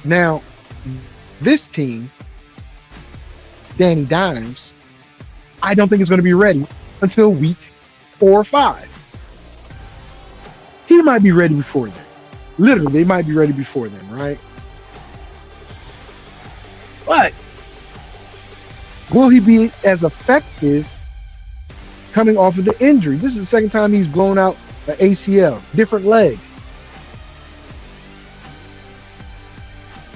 Now, this team, Danny Dimes, I don't think it's going to be ready until week 4 or 5. He might be ready before then. Literally, they might be ready before then, right? But will he be as effective coming off of the injury? This is the second time he's blown out an ACL, different leg.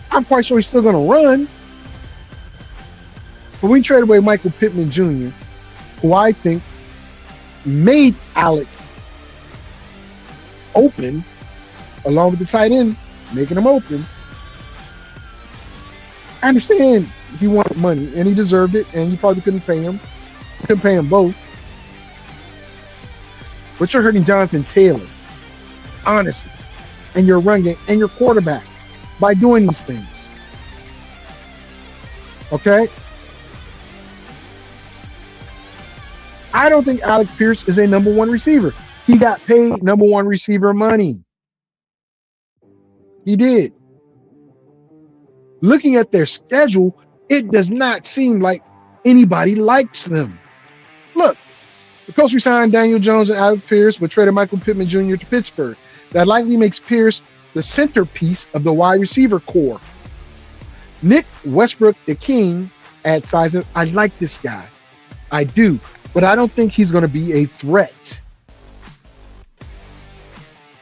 I'm quite sure he's still going to run. But we trade away Michael Pittman Jr., who I think made Alec open, along with the tight end, making him open. I understand he wanted money, and he deserved it, and you probably couldn't pay him. You couldn't pay him both. But you're hurting Jonathan Taylor, honestly, and your run game, and your quarterback by doing these things. Okay? I don't think Alec Pierce is a number 1 receiver. He got paid number 1 receiver money. He did. Looking at their schedule, it does not seem like anybody likes them. Look, the Colts resigned Daniel Jones and Alec Pierce, but traded Michael Pittman Jr. to Pittsburgh. That likely makes Pierce the centerpiece of the wide receiver core. Nick Westbrook, the king, adds size. I like this guy. I do. But I don't think he's going to be a threat.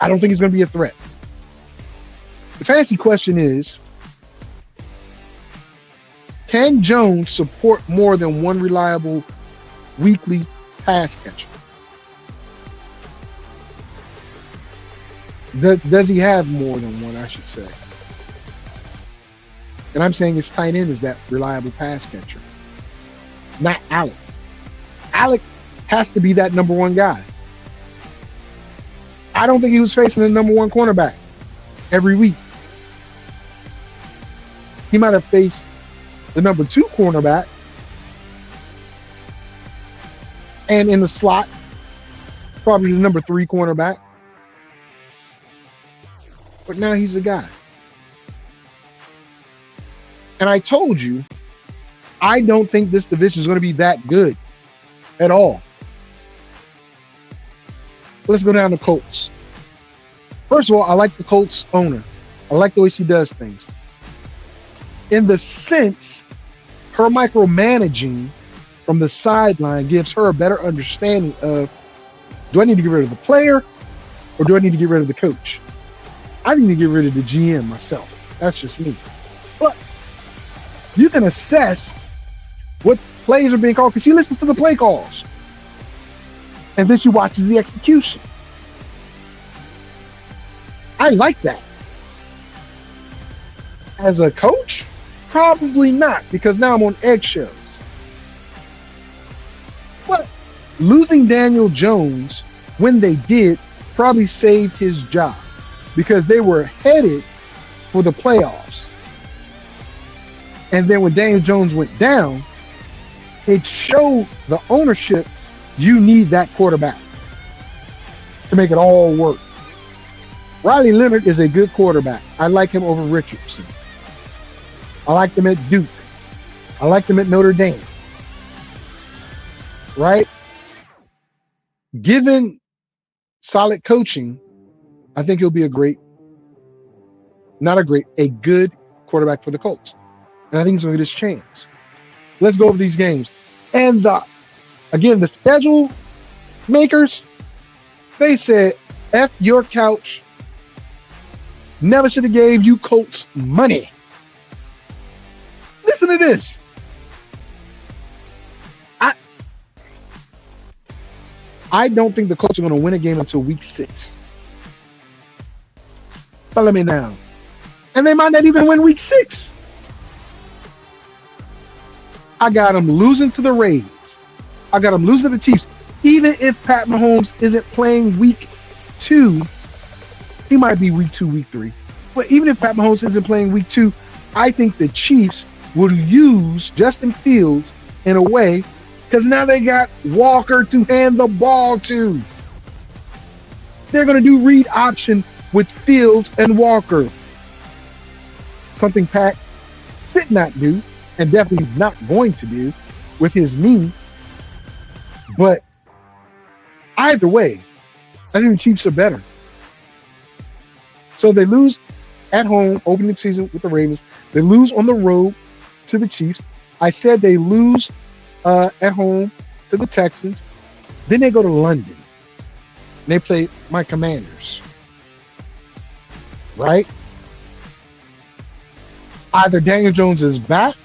I don't think he's going to be a threat. The fantasy question is, can Jones support more than one reliable weekly pass catcher? Does he have more than one, I should say? And I'm saying his tight end is that reliable pass catcher, not Alec. Alec has to be that number 1 guy. I don't think he was facing the number 1 cornerback every week. He might have faced the number 2 cornerback, and in the slot, probably the number 3 cornerback. But now he's a guy. And I told you, I don't think this division is going to be that good at all. Let's go down to Colts. First of all, I like the Colts owner. I like the way she does things. In the sense, her micromanaging from the sideline gives her a better understanding of, do I need to get rid of the player or do I need to get rid of the coach? I need to get rid of the GM myself. That's just me. But you can assess what plays are being called because she listens to the play calls. And then she watches the execution. I like that. As a coach, probably not, because now I'm on eggshells. But losing Daniel Jones when they did probably saved his job because they were headed for the playoffs. And then when Daniel Jones went down, it showed the ownership you need that quarterback to make it all work. Riley Leonard is a good quarterback. I like him over Richardson. I like him at Duke. I like him at Notre Dame. Right? Given solid coaching, I think he'll be a good quarterback for the Colts. And I think he's going to get his chance. Let's go over these games. And the schedule makers, they said, F your couch. Never should have gave you Colts money. Listen to this. I don't think the Colts are going to win a game until week 6. Follow me now. And they might not even win week 6. I got them losing to the Ravens. I got them losing to the Chiefs. Even if Pat Mahomes isn't playing week 2, he might be week 2, week 3. But even if Pat Mahomes isn't playing week 2, I think the Chiefs will use Justin Fields in a way because now they got Walker to hand the ball to. They're going to do read option with Fields and Walker. Something Pat did not do and definitely is not going to do with his knee. But either way, I think the Chiefs are better. So they lose at home, opening season with the Ravens. They lose on the road to the Chiefs. I said they lose at home to the Texans. Then they go to London. And they play my Commanders. Right? Either Daniel Jones is back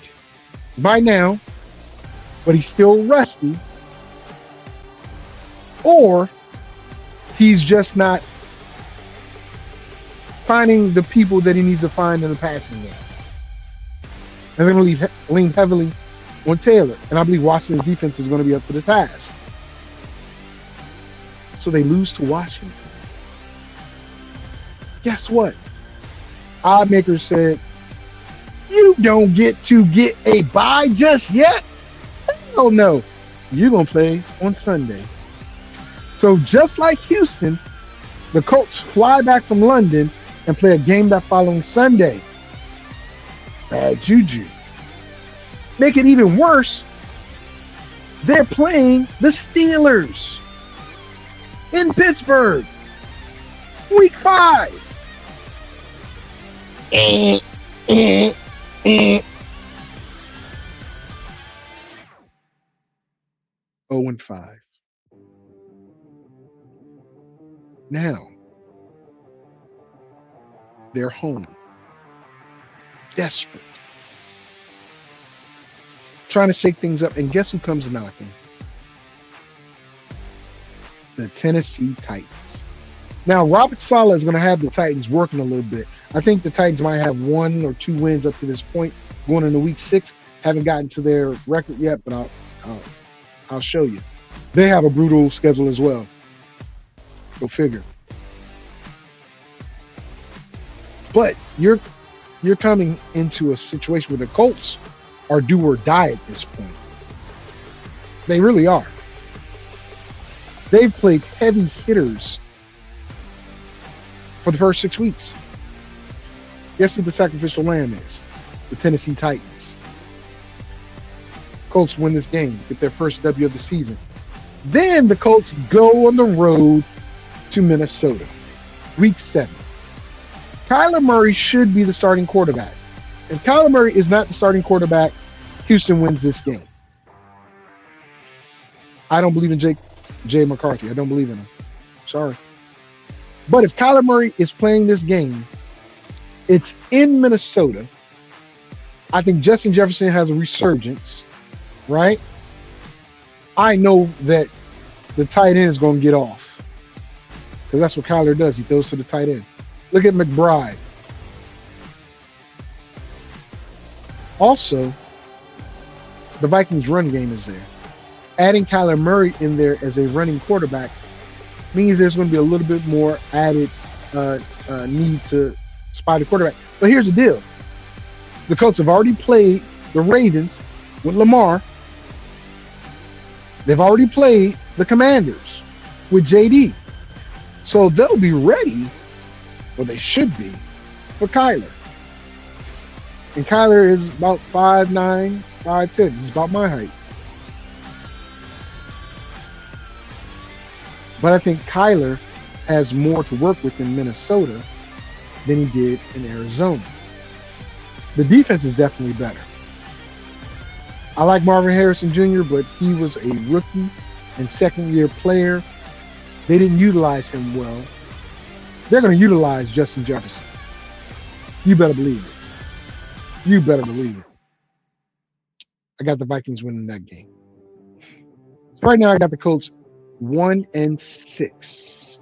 by now, but he's still rusty, or he's just not finding the people that he needs to find in the passing game. And they're going to lean heavily on Taylor. And I believe Washington's defense is going to be up to the task. So they lose to Washington. Guess what? Oddmakers said, you don't get to get a bye just yet. Hell no. You're going to play on Sunday. So just like Houston, the Colts fly back from London and play a game that following Sunday. Bad juju. Make it even worse, they're playing the Steelers in Pittsburgh. Week 5. 0-5. Now, they're home. Desperate. Trying to shake things up. And guess who comes knocking? The Tennessee Titans. Now, Robert Saleh is going to have the Titans working a little bit. I think the Titans might have 1 or 2 wins up to this point going into week 6. Haven't gotten to their record yet, but I'll show you. They have a brutal schedule as well. Go figure. But you're coming into a situation where the Colts are do or die at this point. They really are. They've played heavy hitters for the first 6 weeks. Guess who the sacrificial lamb is? The Tennessee Titans. Colts win this game, get their first W of the season. Then the Colts go on the road to Minnesota. Week 7. Kyler Murray should be the starting quarterback. If Kyler Murray is not the starting quarterback, Houston wins this game. I don't believe in Jay McCarthy. I don't believe in him. Sorry. But if Kyler Murray is playing this game, it's in Minnesota. I think Justin Jefferson has a resurgence, right? I know that the tight end is going to get off because that's what Kyler does. He throws to the tight end. Look at McBride. Also, the Vikings' run game is there. Adding Kyler Murray in there as a running quarterback means there's going to be a little bit more added need to spy the quarterback. But here's the deal. The Colts have already played the Ravens with Lamar. They've already played the Commanders with JD. So they'll be ready, or they should be, for Kyler. And Kyler is about 5'9", 5'10". He's about my height. But I think Kyler has more to work with in Minnesota than he did in Arizona. The defense is definitely better. I like Marvin Harrison Jr., but he was a rookie and second-year player. They didn't utilize him well. They're going to utilize Justin Jefferson. You better believe it. You better believe it. I got the Vikings winning that game. So right now, I got the Colts 1-6.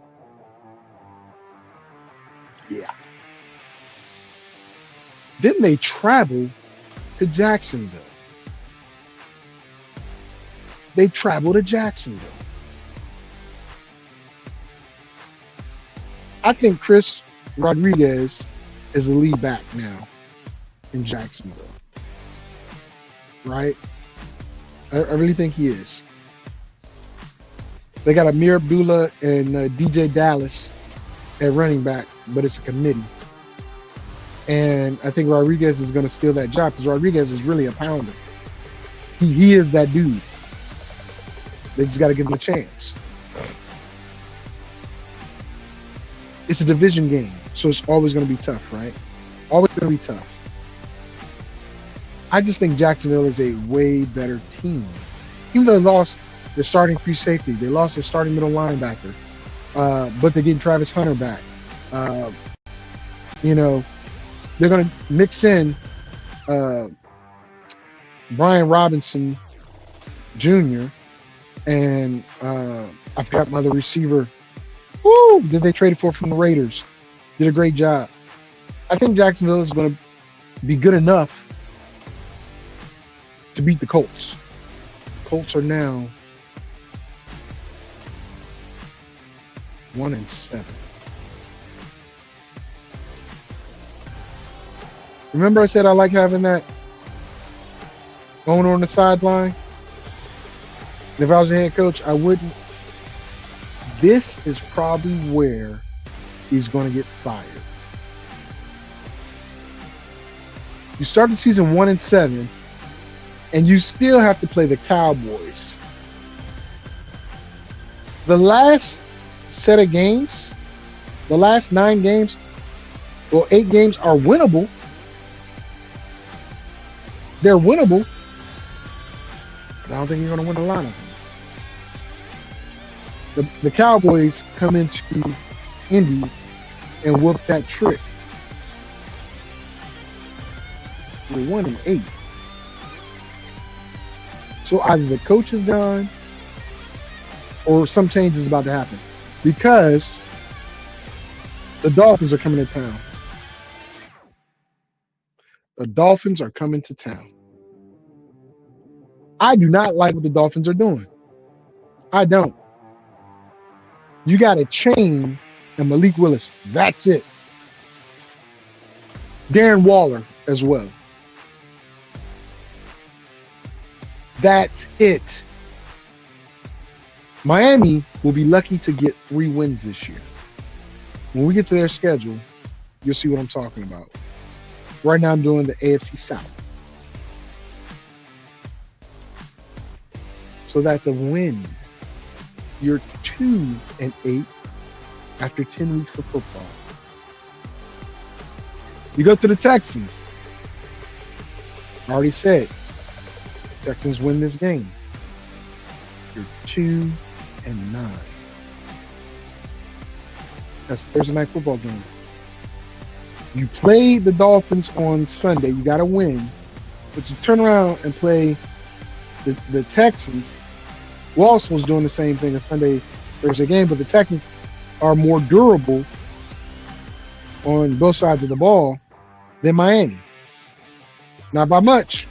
Yeah. Then they travel to Jacksonville. They travel to Jacksonville. I think Chris Rodriguez is the lead back now in Jacksonville. Right? I really think he is. They got Amir Abdullah and DJ Dallas at running back, but it's a committee. And I think Rodriguez is going to steal that job because Rodriguez is really a pounder. He is that dude. They just got to give them a chance. It's a division game, so it's always going to be tough, right? Always going to be tough. I just think Jacksonville is a way better team. Even though they lost their starting free safety, they lost their starting middle linebacker, but they're getting Travis Hunter back. You know, they're going to mix in Brian Robinson Jr. and I forgot my other receiver. Woo! Did they trade it for from the Raiders? Did a great job. I think Jacksonville is going to be good enough to beat the Colts. The Colts are now 1-7. Remember I said I like having that owner on the sideline? And if I was a head coach, I wouldn't. This is probably where he's going to get fired. You start the season 1-7, and you still have to play the Cowboys. The last set of games, the last 9 games, well, 8 games are winnable. They're winnable, but I don't think you're going to win a lot of them. The Cowboys come into Indy and whoop that trick. We're 1-8. So either the coach is gone or some change is about to happen because the Dolphins are coming to town. The Dolphins are coming to town. I do not like what the Dolphins are doing. I don't. You got to chain and Malik Willis. That's it. Darren Waller as well. That's it. Miami will be lucky to get 3 wins this year. When we get to their schedule, you'll see what I'm talking about. Right now I'm doing the AFC South. So that's a win. You're 2-8 after 10 weeks of football. You go to the Texans. I already said, Texans win this game. You're 2-9. That's Thursday night football game. You play the Dolphins on Sunday. You got to win. But you turn around and play the Texans. Walsh was doing the same thing a Sunday, Thursday game, but the Texans are more durable on both sides of the ball than Miami. Not by much.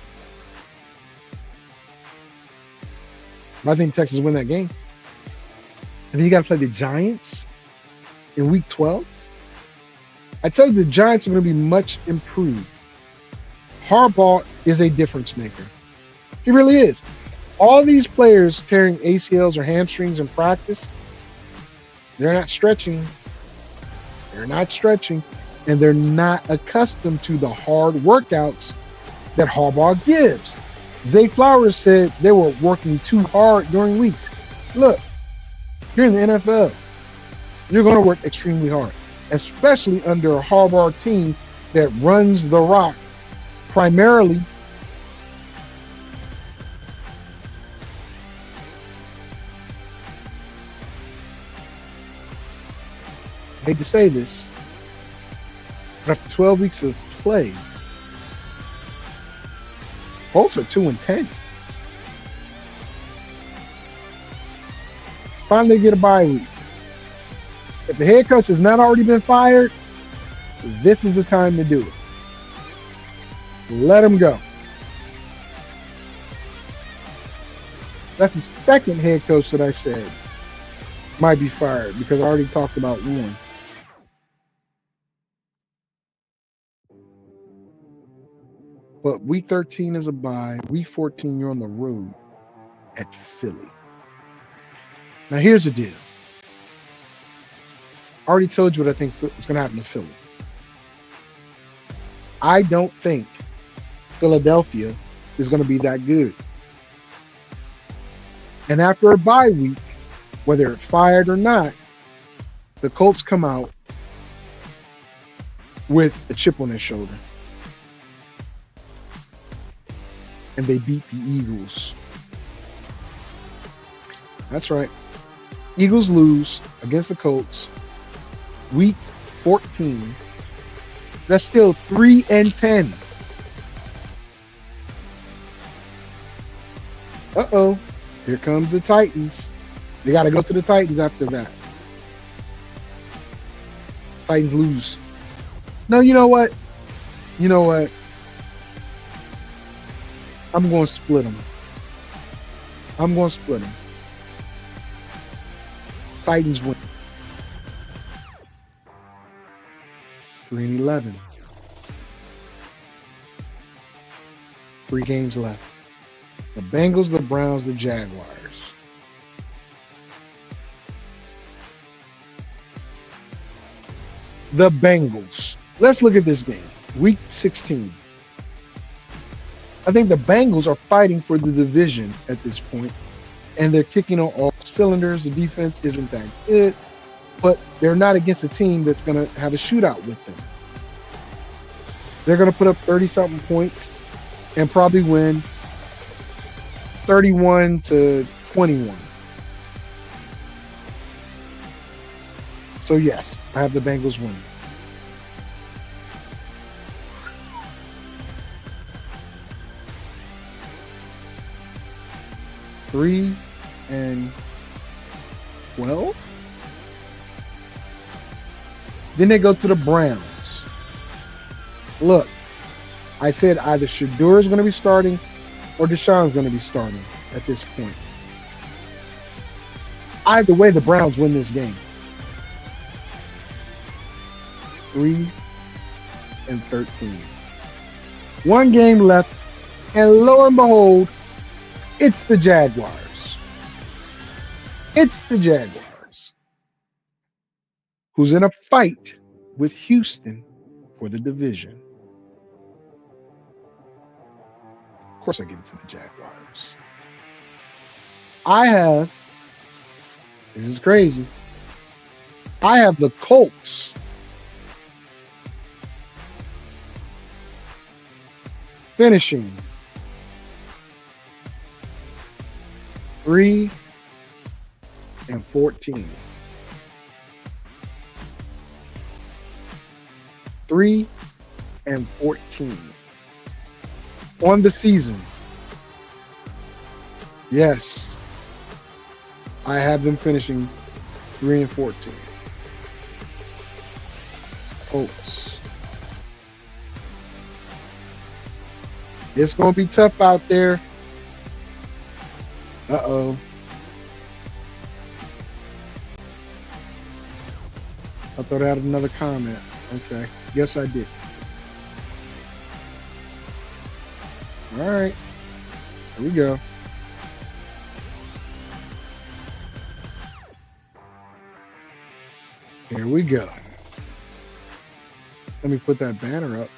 But I think Texans win that game. And then you got to play the Giants in week 12. I tell you, the Giants are going to be much improved. Harbaugh is a difference maker. He really is. All these players tearing ACLs or hamstrings in practice, they're not stretching. They're not stretching. And they're not accustomed to the hard workouts that Harbaugh gives. Zay Flowers said they were working too hard during weeks. Look, you're in the NFL. You're going to work extremely hard, especially under a Harbaugh team that runs the rock primarily I hate to say this, but after 12 weeks of play, Colts are 2-10. Finally get a bye week. If the head coach has not already been fired, this is the time to do it. Let him go. That's the second head coach that I said might be fired because I already talked about one. But week 13 is a bye. Week 14, you're on the road at Philly. Now, here's the deal. I already told you what I think is going to happen to Philly. I don't think Philadelphia is going to be that good. And after a bye week, whether it's fired or not, the Colts come out with a chip on their shoulder. And they beat the Eagles. That's right. Eagles lose against the Colts week 14. That's still 3-10. Uh-oh. Here comes the Titans. They got to go to the Titans after that. Titans lose. No, you know what? You know what? I'm going to split them. I'm going to split them. Titans win. 3-11. 3 games left. The Bengals, the Browns, the Jaguars. The Bengals. Let's look at this game. Week 16. I think the Bengals are fighting for the division at this point, and they're kicking on all cylinders. The defense isn't that good, but they're not against a team that's going to have a shootout with them. They're going to put up 30-something points and probably win 31-21. So yes, I have the Bengals winning. Three and 12. Then they go to the Browns. Look, I said either Shador is going to be starting or Deshaun's going to be starting at this point. Either way, the Browns win this game. 3-13. 1 game left, and lo and behold, it's the Jaguars. It's the Jaguars, who's in a fight with Houston for the division. Of course I give it to the Jaguars. This is crazy, I have the Colts finishing 3-14. 3-14 on the season. Yes, I have them finishing 3-14. Colts. It's gonna be tough out there. Uh-oh. I thought I had another comment. Okay. Guess I did. All right. Here we go. Here we go. Let me put that banner up.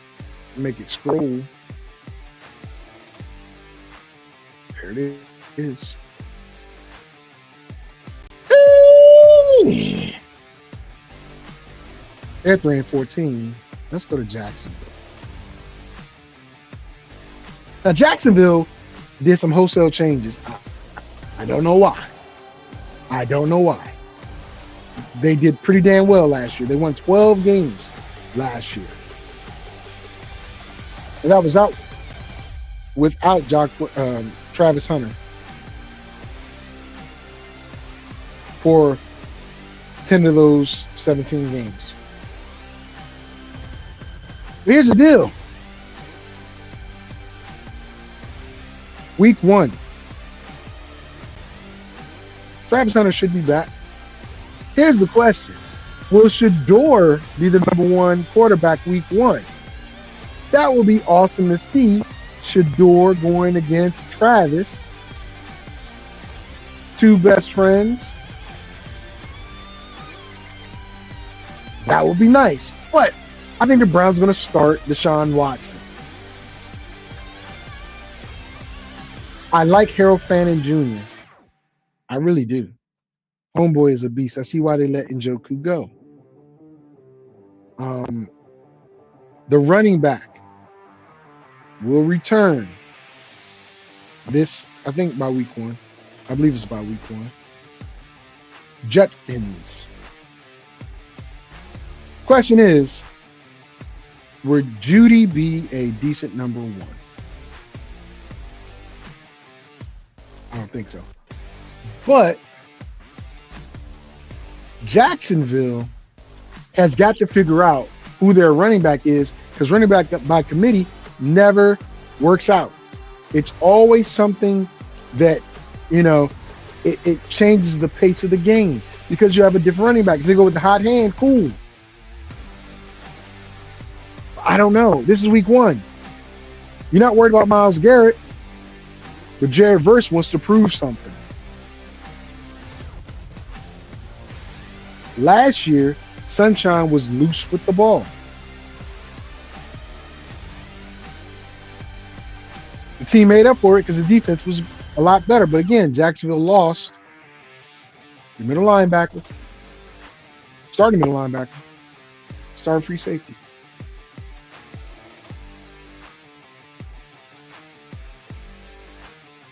Make it scroll. There it is. They're 3-14. Let's go to Jacksonville. Now, Jacksonville did some wholesale changes. I don't know why. I don't know why. They did pretty damn well last year. They won 12 games last year. And that was out without Travis Hunter for 10 of those 17 games. Here's the deal. Week 1. Travis Hunter should be back. Here's the question. Will Shador be the #1 quarterback week 1? That will be awesome to see. Shador going against Travis. 2 best friends. That would be nice. But I think the Browns are going to start Deshaun Watson. I like Harold Fannin Jr. I really do. Homeboy is a beast. I see why they let Njoku go. The running back will return this, I think, by week 1. I believe it's by week 1. Judkins. Question is, would Judy be a decent number 1? I don't think so. But Jacksonville has got to figure out who their running back is, because running back by committee never works out. It's always something that, it changes the pace of the game because you have a different running back. If they go with the hot hand, cool. I don't know. This is week 1. You're not worried about Myles Garrett, but Jared Verse wants to prove something. Last year, Sunshine was loose with the ball. The team made up for it because the defense was a lot better. But again, Jacksonville lost the middle linebacker, starting middle linebacker, starting free safety.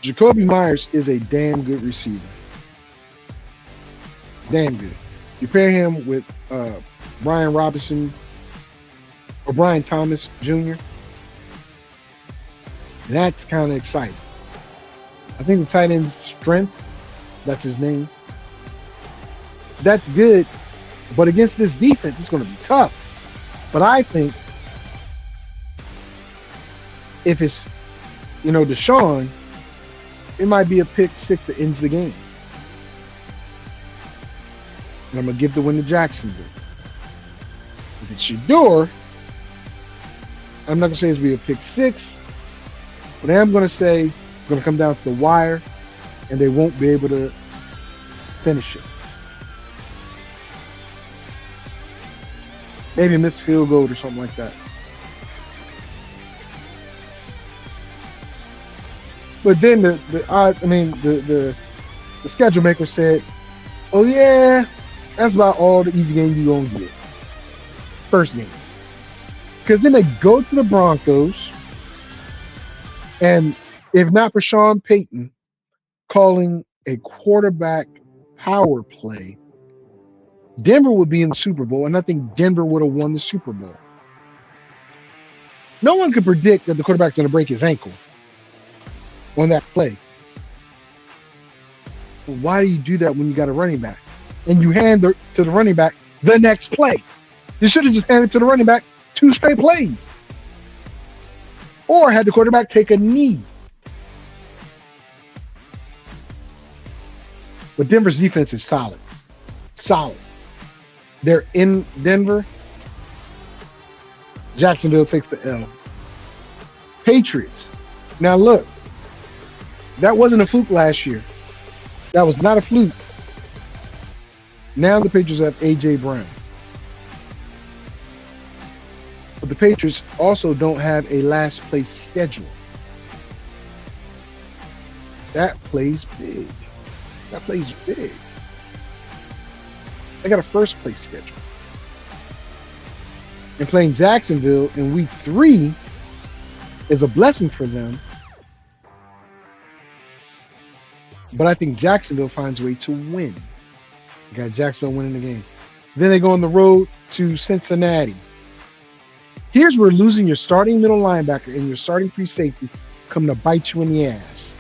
Jacoby Myers is a damn good receiver. Damn good. You pair him with Brian Robinson or Brian Thomas Jr., and that's kind of exciting. I think the tight end's Strength, that's his name. That's good, but against this defense, it's going to be tough. But I think if it's, Deshaun, it might be a pick 6 that ends the game. And I'm going to give the win to Jacksonville. If it's Shador, I'm not going to say it's going to be a pick 6, but I am going to say it's going to come down to the wire, and they won't be able to finish it. Maybe a missed field goal or something like that. But then the schedule maker said, "Oh yeah, that's about all the easy games you're gonna get. First game." Because then they go to the Broncos, and if not for Sean Payton calling a quarterback power play, Denver would be in the Super Bowl, and I think Denver would have won the Super Bowl. No one could predict that the quarterback's going to break his ankle on that play. But why do you do that when you got a running back? And you hand to the running back the next play. You should have just handed to the running back 2 straight plays. Or had the quarterback take a knee. But Denver's defense is solid. Solid. They're in Denver. Jacksonville takes the L. Patriots. Now look, that wasn't a fluke last year. That was not a fluke. Now the Patriots have A.J. Brown. But the Patriots also don't have a last place schedule. That plays big. That plays big. They got a first place schedule. And playing Jacksonville in week 3 is a blessing for them. But I think Jacksonville finds a way to win. You got Jacksonville winning the game. Then they go on the road to Cincinnati. Here's where losing your starting middle linebacker and your starting free safety come to bite you in the ass.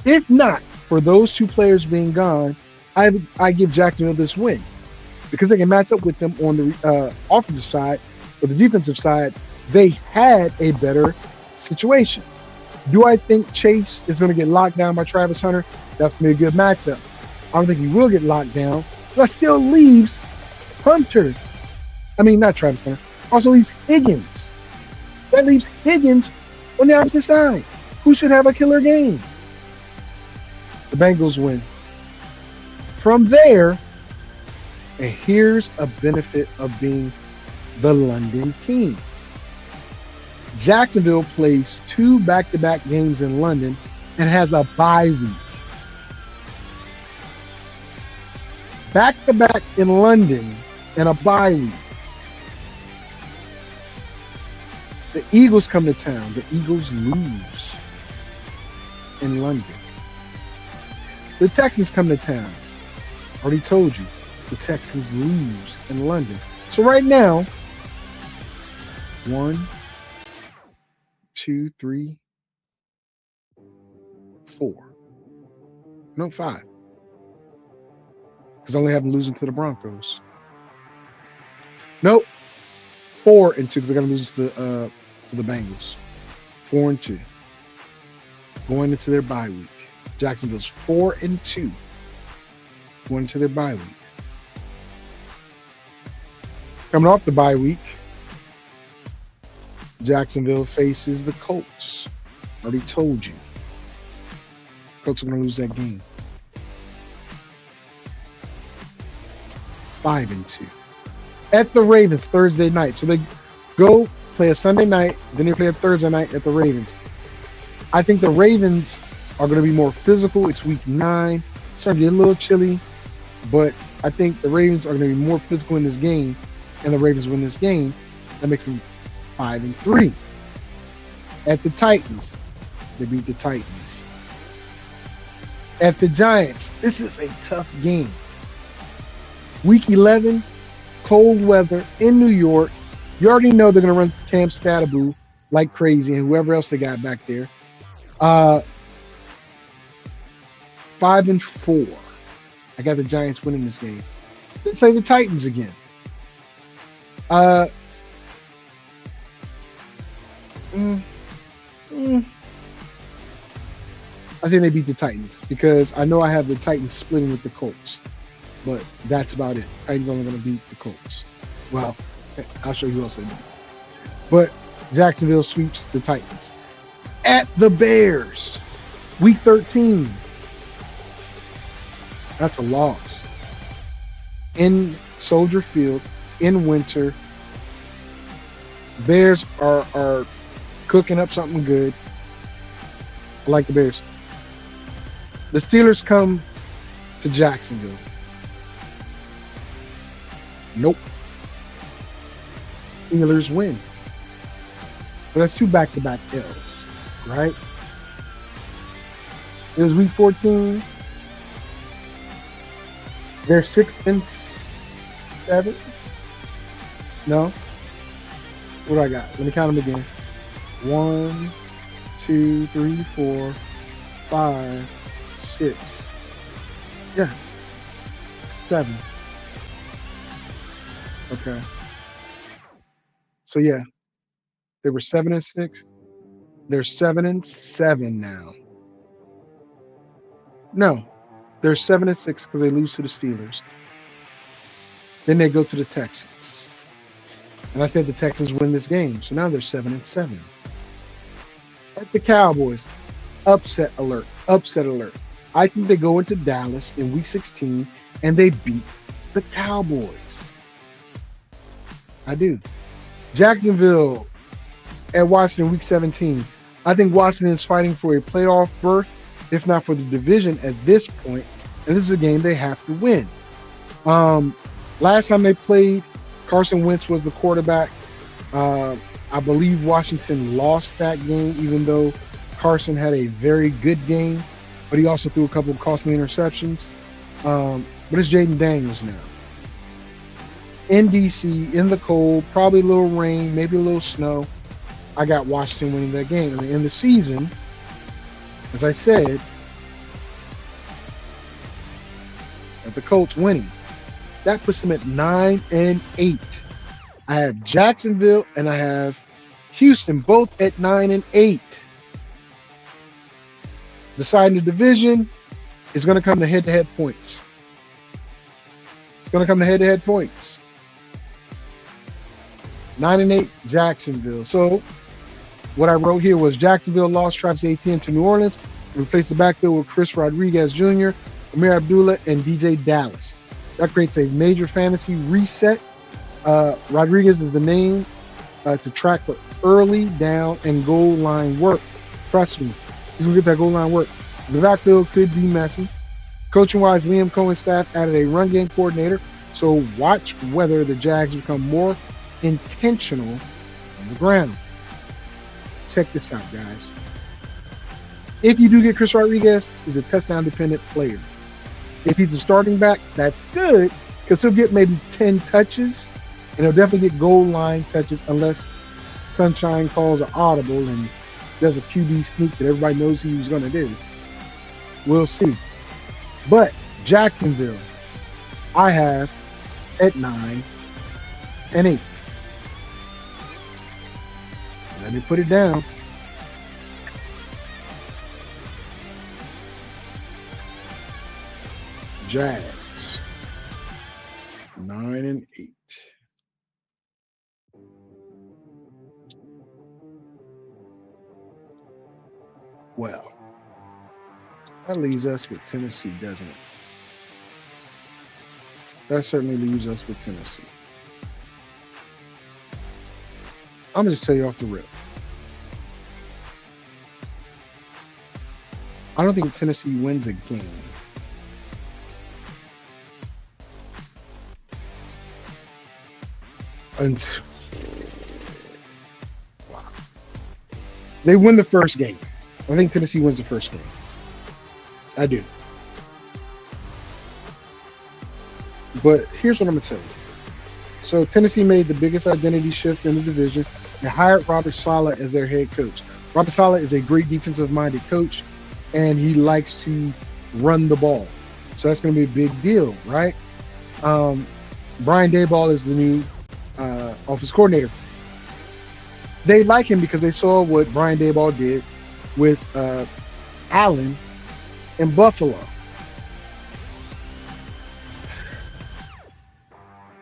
If not for those 2 players being gone, I give Jacksonville this win because they can match up with them on the offensive side. But the defensive side, they had a better situation. Do I think Chase is going to get locked down by Travis Hunter? That's going to be a good matchup. I don't think he will get locked down. That still leaves Hunter. I mean, not Travis Hunter. Also leaves Higgins. That leaves Higgins on the opposite side. Who should have a killer game? The Bengals win. From there, and here's a benefit of being the London team. Jacksonville plays 2 back-to-back games in London and has a bye week. back-to-back in London and a bye week. The Eagles come to town. The Eagles lose in London. The Texans come to town. Already told you. The Texans lose in London. So right now, 1, 2, 3, 4. No, 5. Because I only have them losing to the Broncos. Nope. 4 and 2 because I got them losing to the Bengals. 4 and 2. Going into their bye week. Jacksonville's 4 and 2. Going into their bye week. Coming off the bye week, Jacksonville faces the Colts. Already told you. Colts are going to lose that game. 5 and 2. At the Ravens Thursday night. So they go play a Sunday night, then they play a Thursday night at the Ravens. I think the Ravens are going to be more physical. It's week 9. It's starting to get a little chilly, but I think the Ravens are going to be more physical in this game, and the Ravens win this game. That makes them 5 and 3. At the Titans, they beat the Titans. At the Giants, this is a tough game. Week 11, cold weather in New York. You already know they're going to run Cam Scatterboo like crazy and whoever else they got back there. 5 and 4. I got the Giants winning this game. Let's say the Titans again. I think they beat the Titans because I know I have the Titans splitting with the Colts, but that's about it. Titans only going to beat the Colts. Well, I'll show you who else they beat. But Jacksonville sweeps the Titans. At the Bears, week 13. That's a loss. In Soldier Field, in winter, Bears are cooking up something good. I like the Bears. The Steelers come to Jacksonville. Nope. Steelers win. But that's 2 back-to-back L's, right? It was week 14. They're 6 and 7. No. What do I got? Let me count them again. 1, 2, 3, 4, 5, 6. Yeah. 7. Okay. So yeah. They were 7 and 6. They're 7 and 7 now. No. They're 7 and 6 because they lose to the Steelers. Then they go to the Texans. And I said the Texans win this game. So now they're 7 and 7. At the Cowboys, upset alert. Upset alert. I think they go into Dallas in week 16 and they beat the Cowboys. I do. Jacksonville at Washington week 17. I think Washington is fighting for a playoff berth, if not for the division at this point. And this is a game they have to win. Last time they played, Carson Wentz was the quarterback. I believe Washington lost that game, even though Carson had a very good game, but he also threw a couple of costly interceptions. But it's Jaden Daniels now. In DC, in the cold, probably a little rain, maybe a little snow. I got Washington winning that game. And in the season, as I said, the Colts winning. That puts them at 9 and 8. I have Jacksonville and I have Houston both at 9 and 8. Deciding the division is going to come to head-to-head points. It's going to come to head-to-head points. 9 and 8, Jacksonville. So what I wrote here was Jacksonville lost Travis Etienne to New Orleans and replaced the backfield with Chris Rodriguez Jr., Amir Abdullah, and DJ Dallas. That creates a major fantasy reset. Rodriguez is the name to track for early down and goal line work. Trust me, he's going to get that goal line work. The backfield could be messy. Coaching wise, Liam Cohen's staff added a run game coordinator, so watch whether the Jags become more intentional on the ground. Check this out, guys. If you do get Chris Rodriguez, he's a touchdown dependent player. If he's a starting back, that's good because he'll get maybe 10 touches and he'll definitely get goal line touches unless Sunshine calls an audible and does a QB sneak that everybody knows he was going to do. We'll see. But Jacksonville, I have at 9 and 8. Let me put it down. Jags 9 and 8. Well, that leaves us with Tennessee, doesn't it? That certainly leaves us with Tennessee. I'm going to just tell you off the rip. I don't think Tennessee wins a game. Wow. They win the first game. I think Tennessee wins the first game. I do. But here's what I'm going to tell you. So Tennessee made the biggest identity shift in the division and hired Robert Saleh as their head coach. Robert Saleh is a great defensive-minded coach, and he likes to run the ball. So that's going to be a big deal, right? Brian Daboll is the new offense coordinator. They like him because they saw what Brian Daboll did with Allen in Buffalo.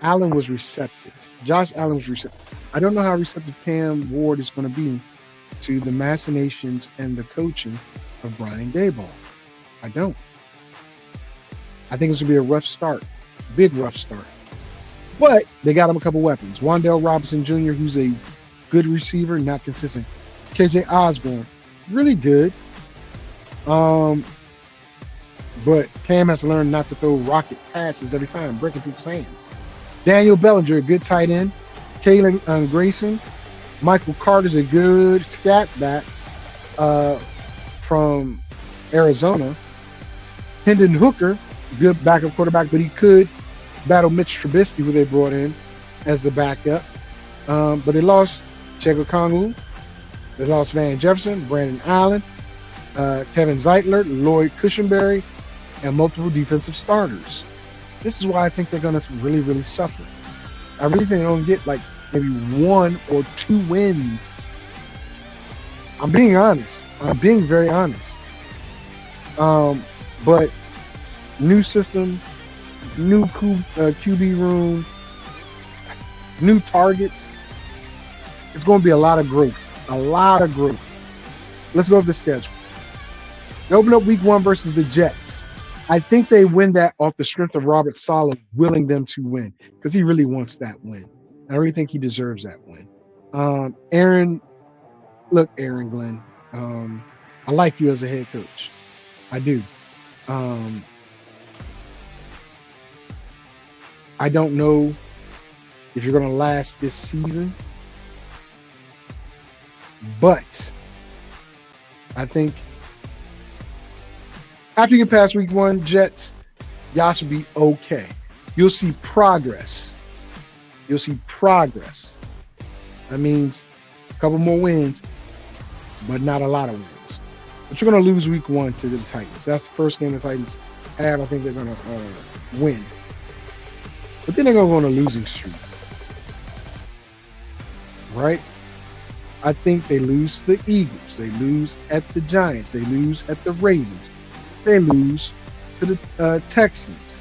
Allen was receptive. Josh Allen was receptive. I don't know how receptive Cam Ward is going to be to the machinations and the coaching of Brian Daboll. I don't. I think it's going to be a rough start. Big rough start. But they got him a couple weapons. Wan'Dale Robinson Jr., who's a good receiver, not consistent. KJ Osborne, really good. But Cam has to learn not to throw rocket passes every time, breaking people's hands. Daniel Bellinger, a good tight end. Kalen Grayson. Michael Carter's a good scat back from Arizona. Hendon Hooker, good backup quarterback, but he could battle Mitch Trubisky, who they brought in as the backup. But they lost Chego Kongwu. They lost Van Jefferson, Brandon Allen, Kevin Zeitler, Lloyd Cushenberry, and multiple defensive starters. This is why I think they're going to really, really suffer. I really think they're going to get like maybe 1 or 2 wins. I'm being honest. I'm being very honest. But new system, new QB room, new targets. It's going to be a lot of growth. A lot of growth. Let's go over the schedule. They open up week 1 versus the Jets. I think they win that off the strength of Robert Saleh willing them to win because he really wants that win. I really think he deserves that win. Aaron Glenn, I like you as a head coach. I do. I don't know if you're going to last this season, but I think after you get past week 1, Jets, y'all should be okay. You'll see progress. You'll see progress. That means a couple more wins, but not a lot of wins. But you're going to lose week 1 to the Titans. That's the first game the Titans have. I think they're going to win. But then they're going to go on a losing streak. Right? I think they lose to the Eagles. They lose at the Giants. They lose at the Ravens. They lose to the Texans.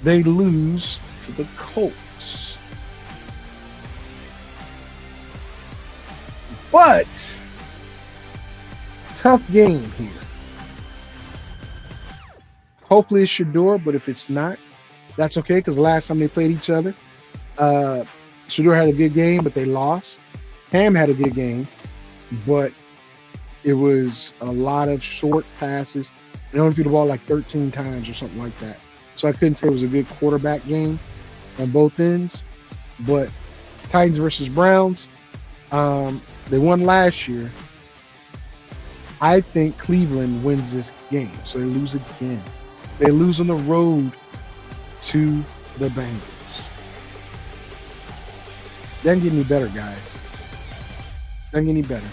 They lose to the Colts. But tough game here. Hopefully it's Shador, but if it's not, that's okay because last time they played each other, Shador had a good game, but they lost. Cam had a good game, but it was a lot of short passes They only threw the ball like 13 times or something like that. So I couldn't say it was a good quarterback game on both ends. But Titans versus Browns, they won last year. I think Cleveland wins this game, so they lose again. They lose on the road to the Bengals. Doesn't get any better, guys. Doesn't get any better.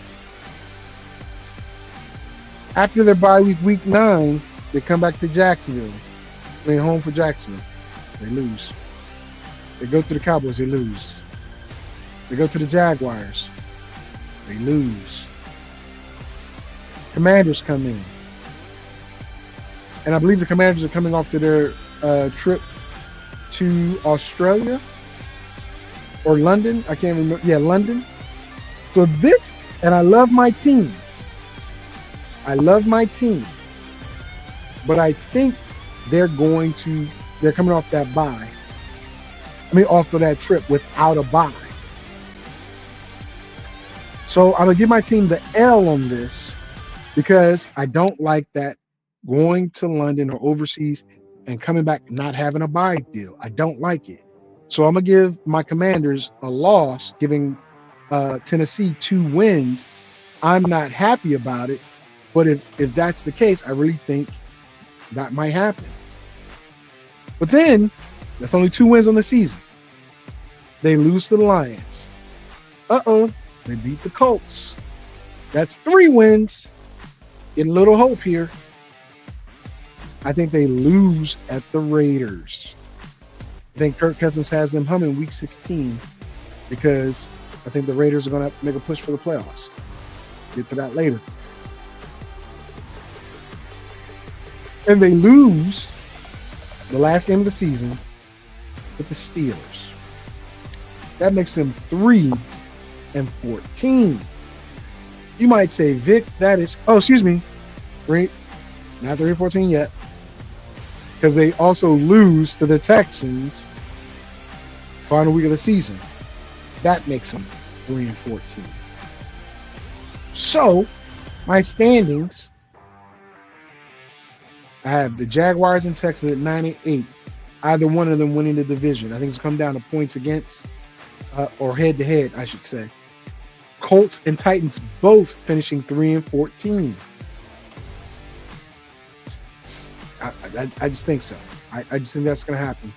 After their bye week, week 9, they come back to Jacksonville. Play home for Jacksonville. They lose. They go to the Cowboys. They lose. They go to the Jaguars. They lose. Commanders come in. And I believe the Commanders are coming off to their trip to Australia or London. I can't remember. Yeah, London. So this, and I love my team. I love my team. But I think they're coming off that bye. Off of that trip without a bye. So I'm going to give my team the L on this because I don't like that going to London or overseas and coming back not having a bye deal. I don't like it. So I'm going to give my Commanders a loss, giving Tennessee 2 wins. I'm not happy about it, but if that's the case, I really think that might happen. But then, that's only 2 wins on the season. They lose to the Lions. They beat the Colts. That's 3 wins. Get a little hope here. I think they lose at the Raiders. I think Kirk Cousins has them humming week 16 because I think the Raiders are going to make a push for the playoffs. Get to that later. And they lose the last game of the season with the Steelers. That makes them 3-14. You might say, Vic, that is, excuse me. Great. Not 3-14 yet. Because they also lose to the Texans final week of the season. That makes them 3-14. So, my standings, I have the Jaguars and Texans at 9-8. Either one of them winning the division. I think it's come down to points against, or head-to-head, I should say. Colts and Titans both finishing 3-14. I just think so. I just think that's going to happen.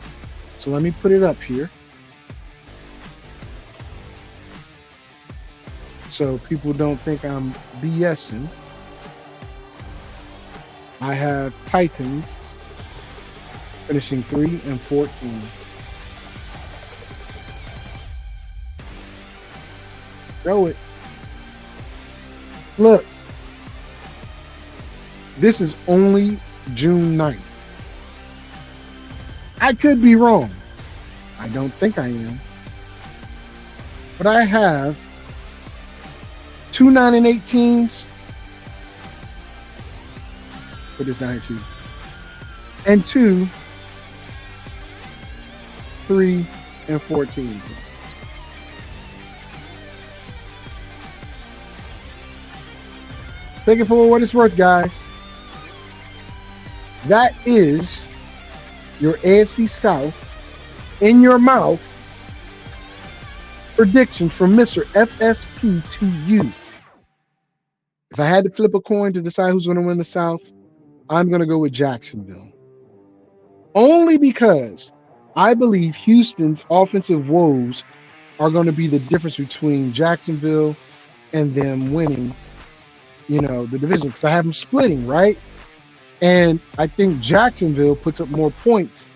So let me put it up here. So people don't think I'm BSing. I have Titans finishing 3-14. Throw it. Look. This is only June 9th. I could be wrong. I don't think I am. But I have 2 9-8 teams. Put this down here too. And 2 3-14 teams. Take it for what it's worth, guys. That is your AFC South in your mouth prediction from Mr. FSP to you. If I had to flip a coin to decide who's going to win the South, I'm going to go with Jacksonville. Only because I believe Houston's offensive woes are going to be the difference between Jacksonville and them winning, the division. Because I have them splitting, right? And I think Jacksonville puts up more points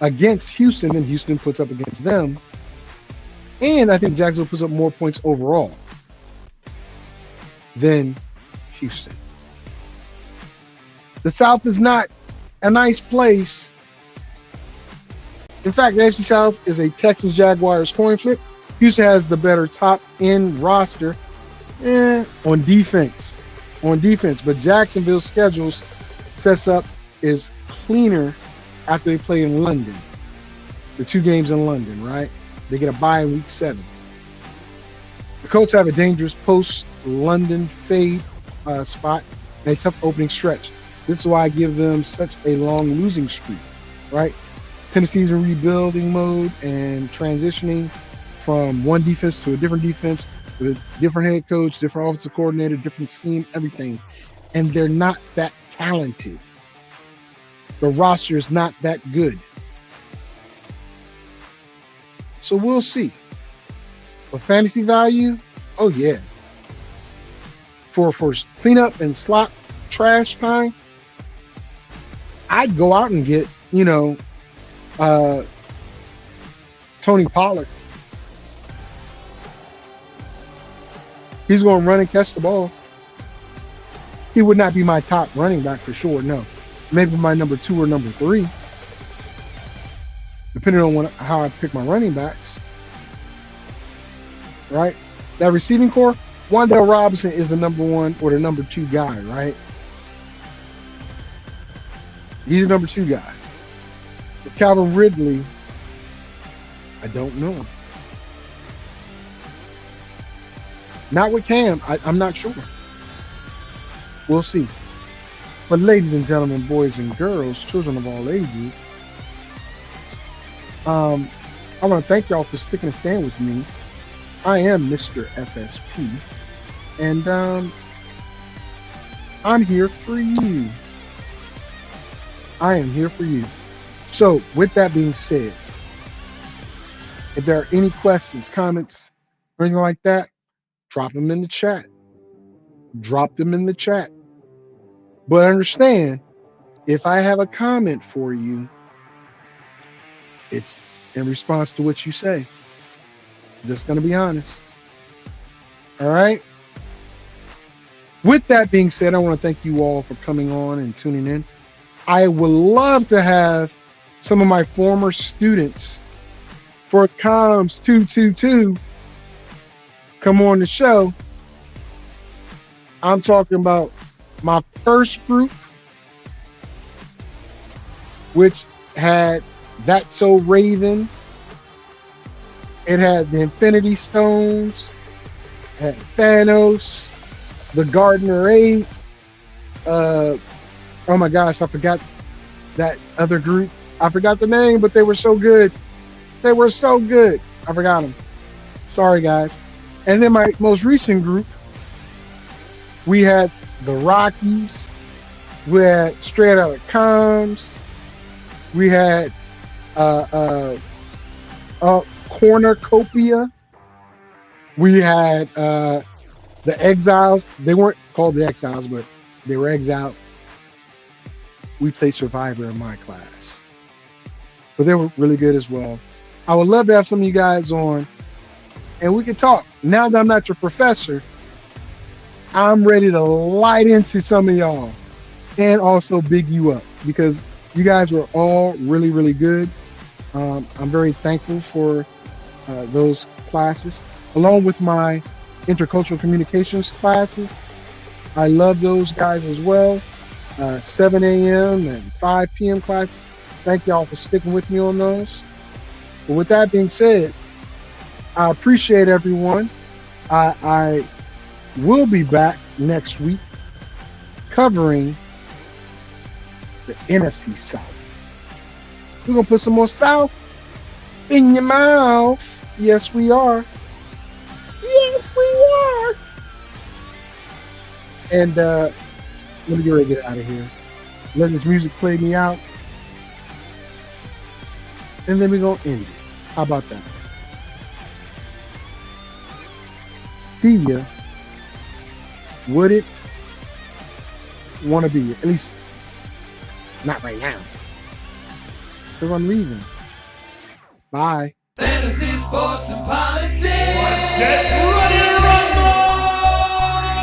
against Houston than Houston puts up against them. And I think Jacksonville puts up more points overall than Houston. The South is not a nice place. In fact, the AFC South is a Texans Jaguars coin flip. Houston has the better top end roster on defense. But Jacksonville's schedules sets up is cleaner after they play in London. The 2 games in London, right? They get a bye in week 7. The Colts have a dangerous post-London fade spot and a tough opening stretch. This is why I give them such a long losing streak, right? Tennessee's in rebuilding mode and transitioning from one defense to a different defense with different head coach, different offensive coordinator, different scheme, everything. And they're not that talented. The roster is not that good. So we'll see. For fantasy value, oh yeah. For cleanup and slot trash time, I'd go out and get, Tony Pollard. He's going to run and catch the ball. He would not be my top running back for sure, no. Maybe my number 2 or number 3, depending on how I pick my running backs. Right? That receiving core, Wan'Dale Robinson is the number 1 or the number 2 guy, right? He's the number 2 guy. But Calvin Ridley, I don't know. Not with Cam. I'm not sure. We'll see. But ladies and gentlemen, boys and girls, children of all ages, I want to thank y'all for sticking a stand with me. I am Mr. FSP, and I'm here for you. I am here for you. So, with that being said, if there are any questions, comments, or anything like that, drop them in the chat. Drop them in the chat. But understand, if I have a comment for you, it's in response to what you say. Just going to be honest. All right? With that being said, I want to thank you all for coming on and tuning in. I would love to have some of my former students for Comms 222 come on the show. I'm talking about my first group, which had That's So Raven. It had the Infinity Stones, had Thanos, the Gardener 8. Oh my gosh, I forgot that other group. I forgot the name, but they were so good. They were so good. I forgot them. Sorry, guys. And then my most recent group, we had the Rockies. We had Straight Outta Comms. We had Cornucopia. We had the Exiles. They weren't called the Exiles, but they were exiled. We played Survivor in my class, but they were really good as well. I would love to have some of you guys on, and we could talk. Now that I'm not your professor, I'm ready to light into some of y'all and also big you up, because you guys were all really, really good. I'm very thankful for those classes, along with my intercultural communications classes. I love those guys as well. 7 a.m. and 5 p.m. classes. Thank y'all for sticking with me on those. But with that being said, I appreciate everyone. I will be back next week covering the NFC South. We're going to put some more South in your mouth. Yes, we are. Yes, we are. And let me get ready to get out of here. Let this music play me out. And then we're going to end it. How about that? See ya. Would it want to be? At least not right now. Because I'm leaving. Bye. Fantasy, sports, and politics. Get ready to rumble!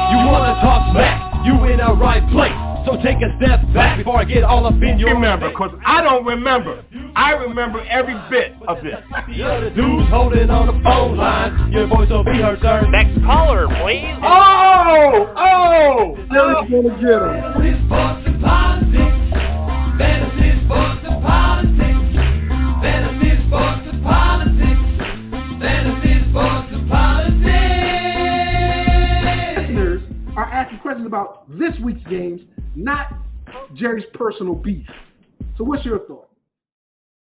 You wanna talk smack? You in the right place. So take a step back before I get all up in your Remember, face. because I don't remember. I remember every bit of this. You're the dudes holding on the phone line. Your voice will be heard, sir. Next caller, please. Oh! Derek's gonna get him. Fantasy, sports, and politics. Fantasy, sports, and politics. Fantasy, sports, and politics. Fantasy, sports, and politics. Listeners are asking questions about this week's games, not Jerry's personal beef. So what's your thought?